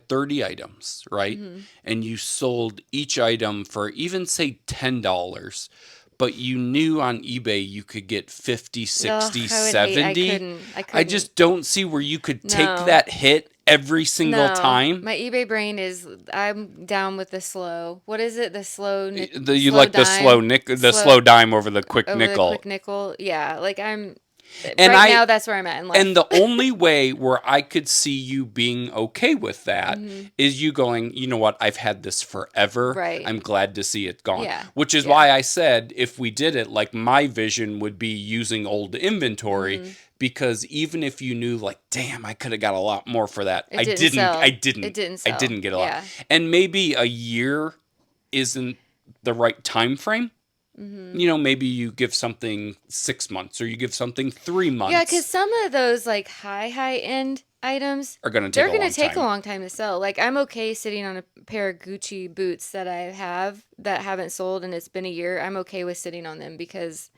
S1: 30 items, right? And you sold each item for even say $10, but you knew on eBay you could get 50, 60,
S2: Ugh, I would hate.
S1: 70.
S2: I
S1: I
S2: couldn't.
S1: just don't see where you could take
S2: No.
S1: that hit every single
S2: No.
S1: time.
S2: My eBay brain is. I'm down with the slow. What is it? The slow.
S1: You
S2: Slow
S1: like the
S2: dime.
S1: slow dime over the quick
S2: Over the
S1: nickel.
S2: quick nickel. Yeah. Like I'm.
S1: And
S2: Right now, that's where I'm at in life.
S1: And the only way where I could see you being okay with that is you going, you know what, I've had this forever.
S2: Right.
S1: I'm glad to see it gone.
S2: Yeah.
S1: Which is why I said if we did it, like my vision would be using old inventory because even if you knew like, damn, I could have got a lot more for that.
S2: It didn't sell.
S1: I didn't.
S2: It didn't sell.
S1: I didn't get a lot.
S2: Yeah.
S1: And maybe a year isn't the right time frame. You know, maybe you give something 6 months or you give something 3 months.
S2: Yeah, because some of those like high end items
S1: are going to take
S2: a long time to sell. Like I'm okay sitting on a pair of Gucci boots that I have that haven't sold and it's been a year. I'm okay with sitting on them because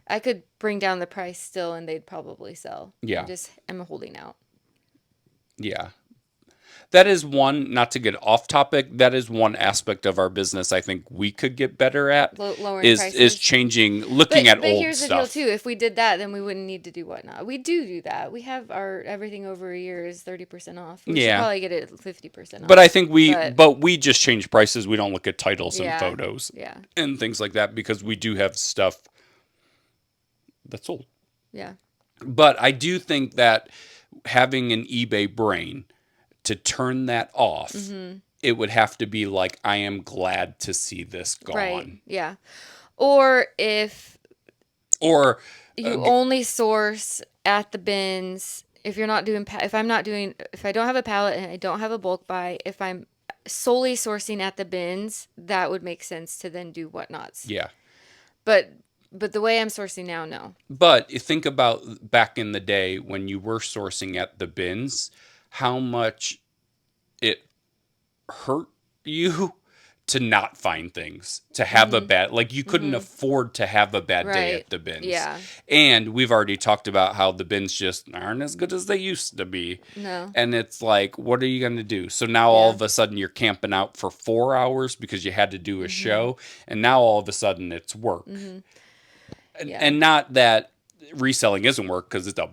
S2: I could bring down the price still and they'd probably sell.
S1: Yeah.
S2: I'm holding out.
S1: Yeah. That is one, not to get off topic, that is one aspect of our business I think we could get better at.
S2: Lowering prices.
S1: Is changing, looking at old stuff. But
S2: here's the deal too. If we did that, then we wouldn't need to do whatnot. We do that. We have our everything over a year is 30% off. We should probably get it 50% off.
S1: But I think we just change prices. We don't look at titles and photos and things like that because we do have stuff that's old.
S2: Yeah.
S1: But I do think that having an eBay brain to turn that off, it would have to be like, I am glad to see this gone.
S2: Right. Yeah. Or if you only source at the bins, if I don't have a pallet and I don't have a bulk buy, if I'm solely sourcing at the bins, that would make sense to then do whatnots.
S1: Yeah.
S2: But the way I'm sourcing now, no.
S1: But think about back in the day when you were sourcing at the bins, how much it hurt you to not find things, to have a bad, like you couldn't afford to have a bad day at the bins.
S2: Yeah.
S1: And we've already talked about how the bins just aren't as good as they used to be.
S2: No.
S1: And it's like, what are you going to do? So now all of a sudden you're camping out for 4 hours because you had to do a show. And now all of a sudden it's work. And not that reselling isn't work because it's a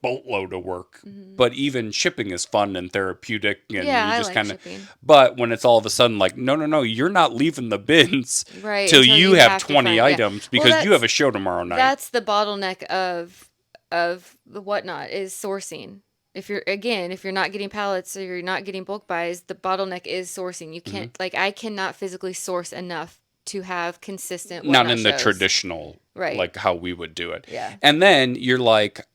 S1: boatload of work, but even shipping is fun and therapeutic, and you just kind of. But when it's all of a sudden like, no, you're not leaving the bins till you have 20 items because you have a show tomorrow night.
S2: That's the bottleneck of the whatnot is sourcing. If you're not getting pallets or you're not getting bulk buys, the bottleneck is sourcing. You can't I cannot physically source enough to have consistent whatnot
S1: not in
S2: shows.
S1: the traditional like how we would do it.
S2: Yeah.
S1: And then you're like,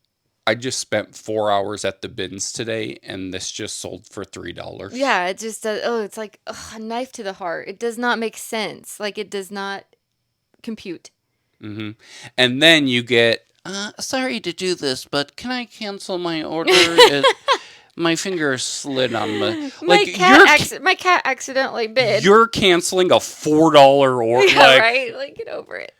S1: I just spent 4 hours at the bins today, and this just sold for $3.
S2: Yeah, it just does. Oh, it's like a knife to the heart. It does not make sense. Like it does not compute.
S1: And then you get, sorry to do this, but can I cancel my order? My finger slid on the.
S2: My cat accidentally bid.
S1: You're canceling a $4 order.
S2: Yeah, right. Like get over it.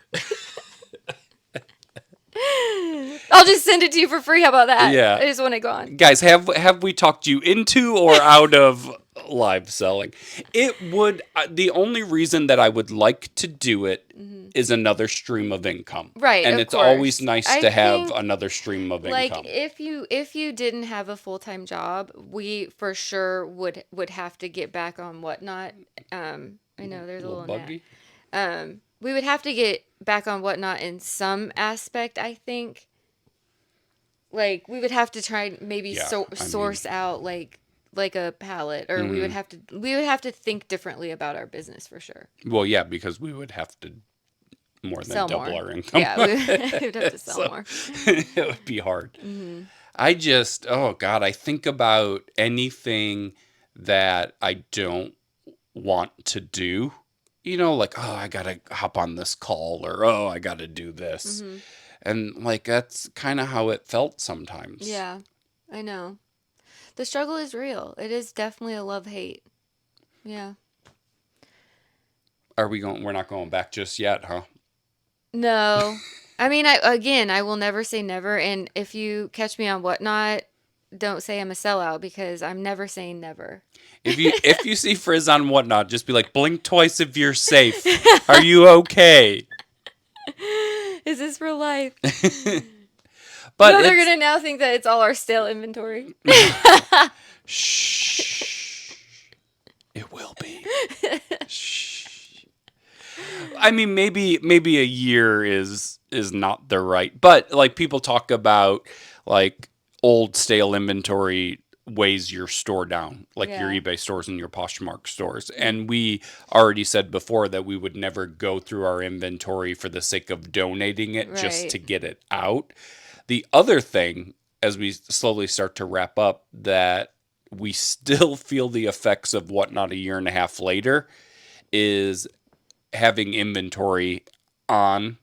S2: I'll just send it to you for free. How about that?
S1: Yeah.
S2: I just want it gone.
S1: Guys, have we talked you into or out of live selling? It would. The only reason that I would like to do it is another stream of income.
S2: Right.
S1: And it's always nice to have another stream of income.
S2: Like if you didn't have a full-time job, we for sure would have to get back on whatnot. I know there's a little
S1: buggy.
S2: We would have to get back on whatnot in some aspect, I think. Like we would have to try maybe source out like a pallet, or we would have to think differently about our business for sure.
S1: Well, yeah, because we would have to more than double our income.
S2: Yeah, we would have to sell more.
S1: It would be hard. I just, I think about anything that I don't want to do. You know, like, I got to hop on this call, or, I got to do this. And, like, that's kind of how it felt sometimes.
S2: Yeah, I know. The struggle is real. It is definitely a love-hate. Yeah.
S1: We're not going back just yet, huh?
S2: No. I mean, I will never say never. And if you catch me on whatnot, don't say I'm a sellout because I'm never saying never.
S1: If you see Frizz on whatnot, just be like, blink twice if you're safe. Are you okay?
S2: Is this real life?
S1: But
S2: no, they're going to now think that it's all our stale inventory.
S1: Shh. It will be. Shh. I mean, maybe a year is not the right, but like people talk about like old stale inventory weighs your store down, like your eBay stores and your Poshmark stores. And we already said before that we would never go through our inventory for the sake of donating it just to get it out. The other thing, as we slowly start to wrap up, that we still feel the effects of Whatnot a year and a half later is having inventory on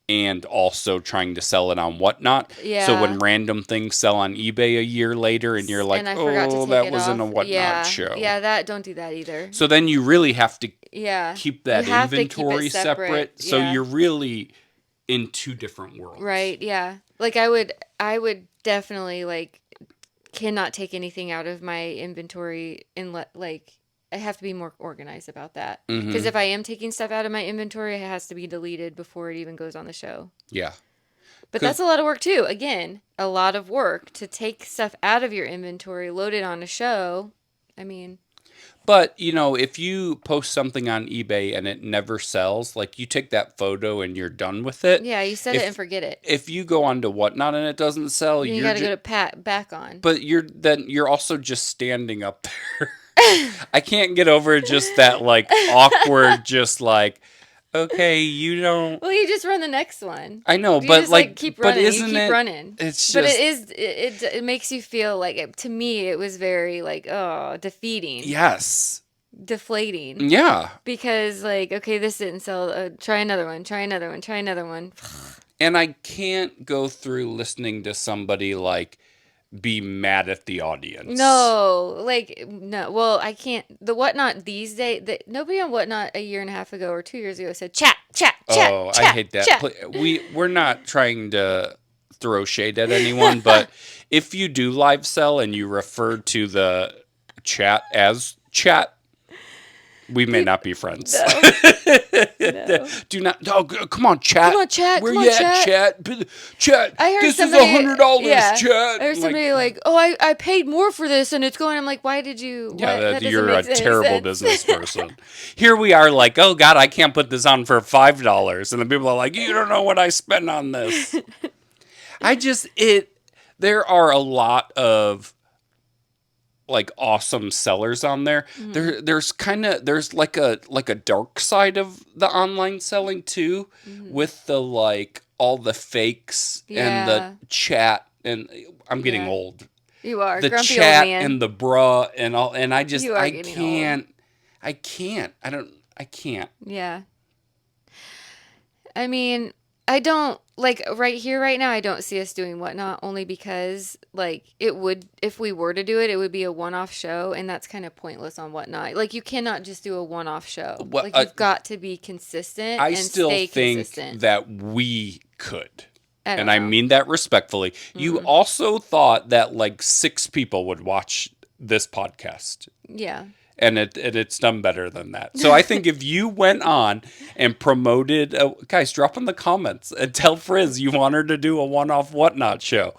S1: and also trying to sell it on Whatnot.
S2: Yeah.
S1: So when random things sell on eBay a year later and you're like, oh, that was in a Whatnot show.
S2: Yeah, don't do that either.
S1: So then you really have to keep that
S2: you have
S1: inventory
S2: to keep it separate.
S1: So you're really in two different worlds.
S2: Right, yeah. Like I would definitely like cannot take anything out of my inventory and I have to be more organized about that. Because if I am taking stuff out of my inventory, it has to be deleted before it even goes on the show.
S1: Yeah.
S2: But that's a lot of work too. Again, a lot of work to take stuff out of your inventory, load it on a show. I mean.
S1: But, if you post something on eBay and it never sells, like you take that photo and you're done with it.
S2: Yeah, you set it and forget it.
S1: If you go on to Whatnot and it doesn't sell,
S2: you got to go to back on.
S1: But you're also just standing up there. I can't get over just that like awkward, just like, okay, you don't.
S2: Well, you just run the next one.
S1: I know,
S2: you
S1: but
S2: just,
S1: like,
S2: keep running.
S1: But isn't
S2: you keep running.
S1: It's just.
S2: But it makes you feel like to me it was very like defeating.
S1: Yes.
S2: Deflating.
S1: Yeah.
S2: Because like okay, this didn't sell. Try another one. Try another one. Try another one.
S1: And I can't go through listening to somebody like be mad at the audience.
S2: No. Well, I can't. The Whatnot these days, nobody on Whatnot a year and a half ago or 2 years ago said chat. Oh,
S1: I hate that.
S2: Chat.
S1: We're not trying to throw shade at anyone, but if you do live sell and you refer to the chat as chat, we may not be friends.
S2: No.
S1: Do not. Oh, come on, chat.
S2: Come on, chat.
S1: Where you at, chat? Chat.
S2: I heard
S1: this
S2: somebody,
S1: is $100, chat.
S2: I heard somebody I paid more for this, and it's going. I'm like, why did you?
S1: Yeah, you're a terrible business person. Here we are, like, oh God, I can't put this on for $5, and the people are like, you don't know what I spent on this. There are a lot of like awesome sellers on there. There's like a dark side of the online selling too, with the like all the fakes and the chat, and I'm getting old.
S2: You are
S1: the
S2: grumpy
S1: chat
S2: old man.
S1: And the bruh and all, and I can't.
S2: Yeah. I mean, I don't like right here, right now. I don't see us doing Whatnot only because, like, it would if we were to do it, it would be a one-off show, and that's kind of pointless on Whatnot. Like, you cannot just do a one-off show. Like, you've got to be consistent.
S1: I
S2: and
S1: still
S2: stay
S1: think
S2: consistent.
S1: that we could, and
S2: I
S1: I mean that respectfully. You also thought that like 6 people would watch this podcast.
S2: Yeah.
S1: And it's done better than that. So I think if you went on and promoted, guys, drop in the comments and tell Frizz you want her to do a one-off Whatnot show.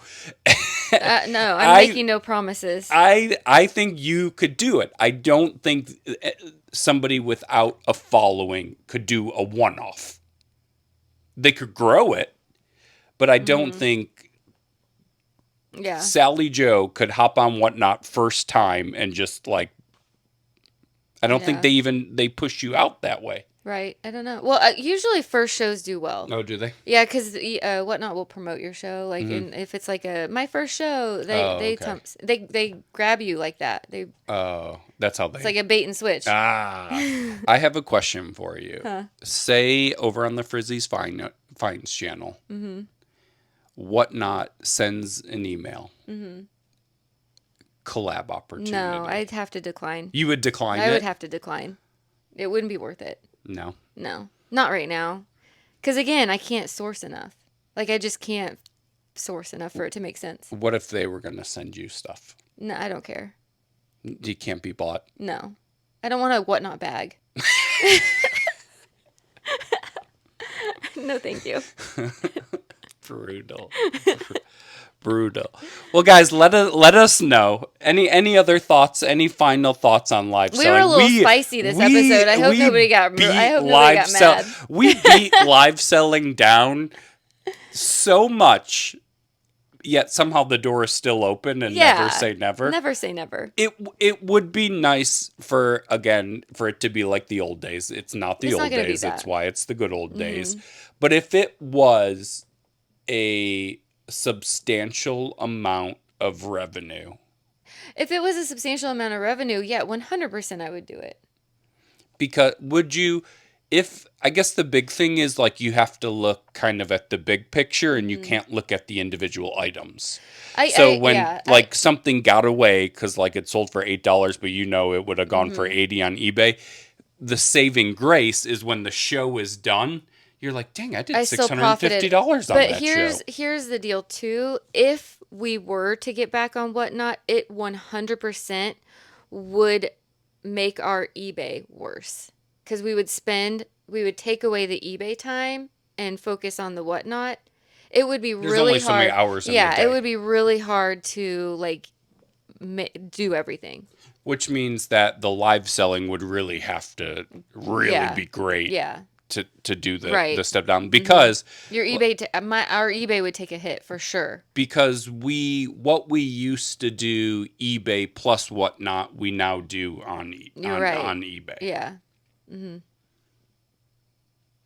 S2: No, I'm making no promises.
S1: I think you could do it. I don't think somebody without a following could do a one-off. They could grow it, but I don't think Sally Joe could hop on Whatnot first time and just like, I don't think they push you out that way.
S2: Right. I don't know. Well, usually first shows do well.
S1: Oh, do they?
S2: Yeah, because Whatnot will promote your show. Like, and if it's like my first show, they grab you like that.
S1: That's how they.
S2: It's like a bait and switch.
S1: I have a question for you.
S2: Huh.
S1: Say over on the Frizzy's Finds channel, Whatnot sends an email. Collab opportunity.
S2: No, I'd have to decline.
S1: You would decline it?
S2: I would have to decline. It wouldn't be worth it.
S1: No.
S2: No, not right now. Because again, I can't source enough. Like, I just can't source enough for it to make sense.
S1: What if they were going to send you stuff?
S2: No, I don't care.
S1: You can't be bought?
S2: No. I don't want a Whatnot bag. No, thank you.
S1: Brutal. Brutal. Well, guys, let us know any other thoughts, any final thoughts on live selling.
S2: We were a little spicy this episode. I hope nobody got mad.
S1: We beat live selling down so much, yet somehow the door is still open and never say never.
S2: Never say never.
S1: It would be nice for it to be like the old days. It's not the old days. It's why it's the good old days. But if it was a substantial amount of revenue.
S2: If it was a substantial amount of revenue, yeah, 100% I would do it.
S1: Because I guess the big thing is like you have to look kind of at the big picture and you can't look at the individual items. When something got away because like it sold for $8, but it would have gone for $80 on eBay, the saving grace is when the show is done. You're like, dang, I did $650 on that show.
S2: But here's the deal, too. If we were to get back on Whatnot, it 100% would make our eBay worse. Because we would take away the eBay time and focus on the Whatnot. It would be really hard. There's only so many hours in the day. It would be really hard to, like, do everything.
S1: Which means that the live selling would really have to be great.
S2: Yeah.
S1: To do the step down because
S2: our eBay would take a hit for sure
S1: because what we used to do eBay plus Whatnot we now do on eBay.
S2: Yeah.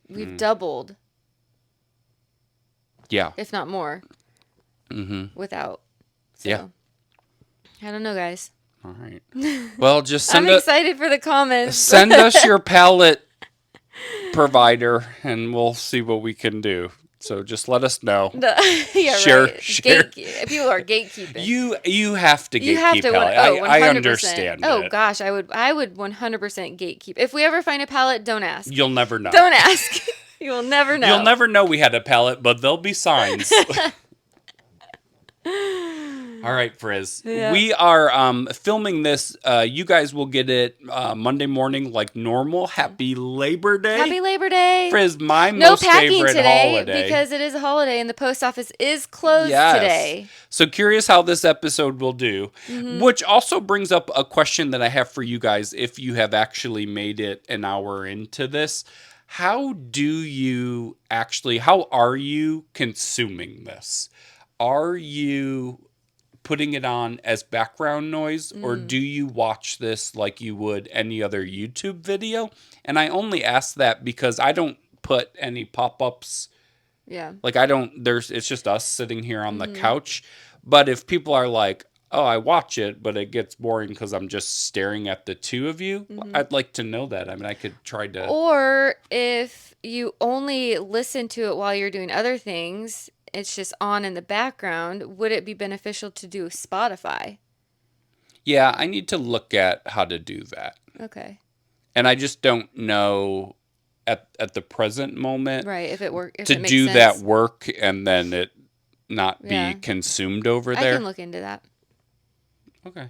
S2: We've doubled.
S1: Yeah.
S2: If not more. Without. So. Yeah. I don't know, guys.
S1: All right. Well, just
S2: I'm excited for the comments.
S1: Send us your palette provider and we'll see what we can do. So just let us know.
S2: Share. People are gatekeeping.
S1: You have to gatekeep palette. I understand.
S2: Oh gosh, I would 100% gatekeep. If we ever find a palette, don't ask.
S1: You'll never know.
S2: Don't ask. You'll never know.
S1: You'll never know we had a palette, but there'll be signs. All right, Frizz. Yeah. We are filming this. You guys will get it Monday morning like normal. Happy Labor Day.
S2: Happy Labor Day.
S1: Frizz, my most favorite
S2: today
S1: holiday.
S2: Because it is a holiday and the post office is closed today.
S1: So curious how this episode will do. Which also brings up a question that I have for you guys if you have actually made it an hour into this. How are you consuming this? Are you putting it on as background noise or do you watch this like you would any other YouTube video? And I only ask that because I don't put any pop-ups.
S2: Yeah.
S1: Like it's just us sitting here on the couch. But if people are like, oh, I watch it, but it gets boring because I'm just staring at the two of you, I'd like to know that. I mean, I could try to.
S2: Or if you only listen to it while you're doing other things, it's just on in the background, would it be beneficial to do Spotify?
S1: Yeah, I need to look at how to do that.
S2: Okay.
S1: And I just don't know at the present moment.
S2: Right, if it works.
S1: To do that work and then it not be consumed over there.
S2: I can look into that.
S1: Okay.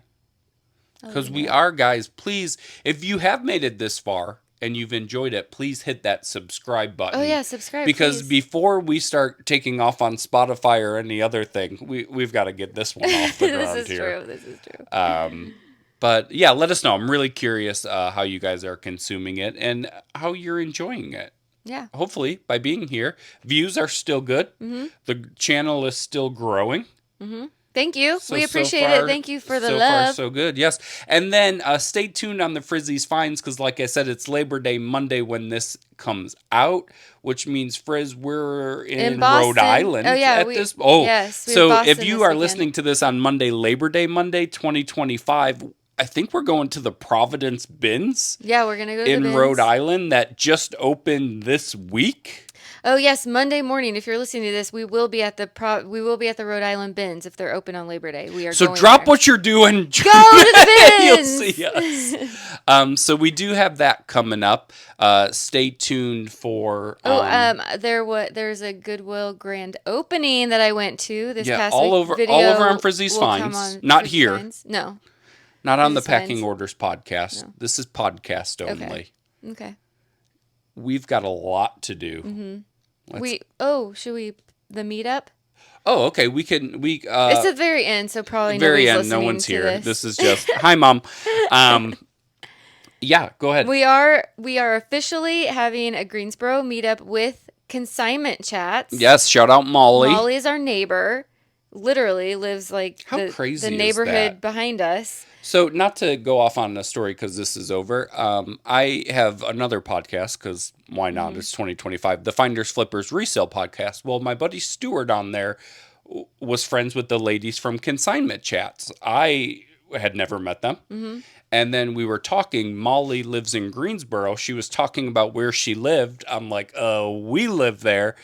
S1: Because we are, guys, please, if you have made it this far and you've enjoyed it, please hit that subscribe button.
S2: Oh, yeah, subscribe,
S1: because before we start taking off on Spotify or any other thing, we've got to get this one off the ground here.
S2: This is true.
S1: But, yeah, let us know. I'm really curious how you guys are consuming it and how you're enjoying it.
S2: Yeah.
S1: Hopefully, by being here, views are still good. The channel is still growing.
S2: Thank you. We appreciate it. Thank you for the love. So far,
S1: so good. Yes. And then stay tuned on the Frizzy's Finds because, like I said, it's Labor Day Monday when this comes out, which means, Frizz, we're in Rhode Island.
S2: Oh, yeah.
S1: Yes. So if you are listening to this on Monday, Labor Day Monday, 2025, I think we're going to the Providence Bins.
S2: Yeah, we're going to go to the
S1: Bins. In Rhode Island that just opened this week.
S2: Oh yes, Monday morning. If you're listening to this, we will be at the Rhode Island Bins if they're open on Labor Day. We are
S1: so drop what you're doing.
S2: Go to the Bins.
S1: You'll see us. So we do have that coming up. Stay tuned for.
S2: There's a Goodwill grand opening that I went to this past week.
S1: All over on Frizzy's Finds. Not here.
S2: Finds. No.
S1: Not on the Packing Orders podcast. No. This is podcast only.
S2: Okay.
S1: We've got a lot to do.
S2: Should we the meetup?
S1: Oh, okay.
S2: It's at the very end, so probably
S1: very
S2: nobody's
S1: end.
S2: listening
S1: No one's
S2: to
S1: here.
S2: this.
S1: This is just hi, Mom. Yeah, go ahead.
S2: We are officially having a Greensboro meetup with consignment chats.
S1: Yes, shout out Molly.
S2: Molly is our neighbor. Literally lives like
S1: How crazy
S2: the
S1: is
S2: neighborhood
S1: that?
S2: behind us.
S1: So, not to go off on a story because this is over, I have another podcast because why not?
S2: Mm-hmm.
S1: It's 2025. The Finders Flippers Resale Podcast. Well, my buddy Stuart on there was friends with the ladies from Consignment Chats. I had never met them.
S2: Mm-hmm.
S1: And then we were talking. Molly lives in Greensboro. She was talking about where she lived. I'm like, we live there.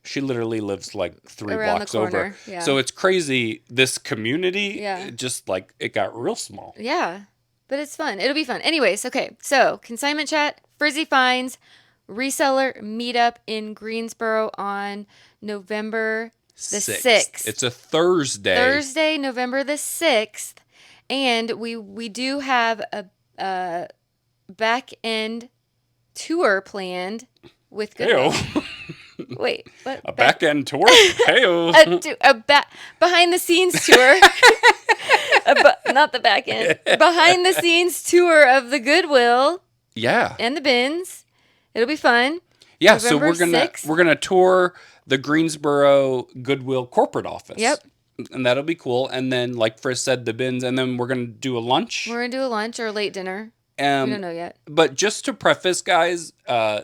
S1: She literally lives like 3
S2: Around
S1: blocks
S2: the corner.
S1: over.
S2: Yeah.
S1: So it's crazy. This community,
S2: yeah.
S1: just like it got real small.
S2: Yeah. But it's fun. It'll be fun. Anyways, okay. So consignment chat, Frizzy finds, reseller meetup in Greensboro on November the 6th.
S1: It's a Thursday.
S2: Thursday, November the 6th. And we do have a back end tour planned with Goodwill. Wait, what?
S1: A back end tour? Hey-o.
S2: Behind the scenes tour. Not the back end. Behind the scenes tour of the Goodwill.
S1: Yeah.
S2: And the bins. It'll be fun.
S1: Yeah,
S2: November
S1: so we're gonna tour the Greensboro Goodwill corporate office.
S2: Yep.
S1: And that'll be cool. And then, like Friz said, the bins, and then we're gonna do a lunch.
S2: We're gonna do a lunch or a late dinner. We don't know yet.
S1: But just to preface, guys,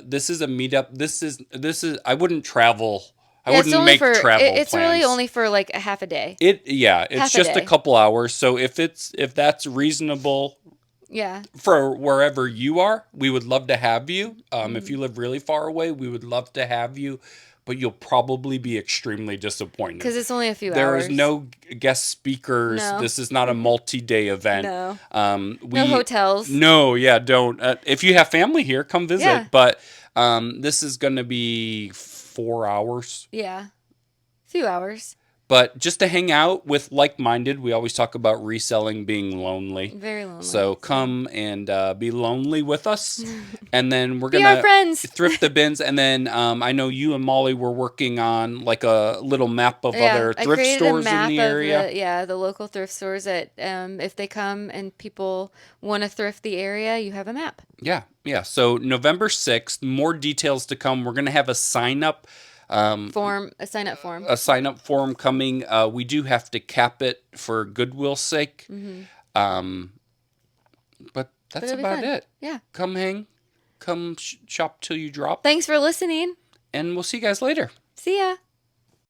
S1: this is a meetup. This is I wouldn't travel. I wouldn't make travel
S2: It's
S1: plans.
S2: really only for like a half a day.
S1: It's just a couple hours. So if that's reasonable,
S2: yeah,
S1: for wherever you are, we would love to have you. If you live really far away, we would love to have you. But you'll probably be extremely disappointed.
S2: Because it's only a few hours.
S1: There is no guest speakers.
S2: No.
S1: This is not a multi-day event.
S2: No.
S1: No
S2: hotels.
S1: No, yeah, don't. If you have family here, come visit.
S2: Yeah.
S1: But this is going to be 4 hours.
S2: Yeah. A few hours.
S1: But just to hang out with like-minded, we always talk about reselling being lonely.
S2: Very lonely.
S1: So come and be lonely with us. And then we're
S2: be
S1: going
S2: our friends.
S1: to thrift the bins. And then I know you and Molly were working on like a little map of other thrift stores in the area.
S2: The local thrift stores that if they come and people want to thrift the area, you have a map.
S1: Yeah. So November 6th, more details to come. We're going to have a sign-up
S2: a sign-up form
S1: coming. We do have to cap it for Goodwill's sake.
S2: Mm-hmm.
S1: But that's about it.
S2: Yeah.
S1: Come hang. Come shop till you drop.
S2: Thanks for listening.
S1: And we'll see you guys later.
S2: See ya.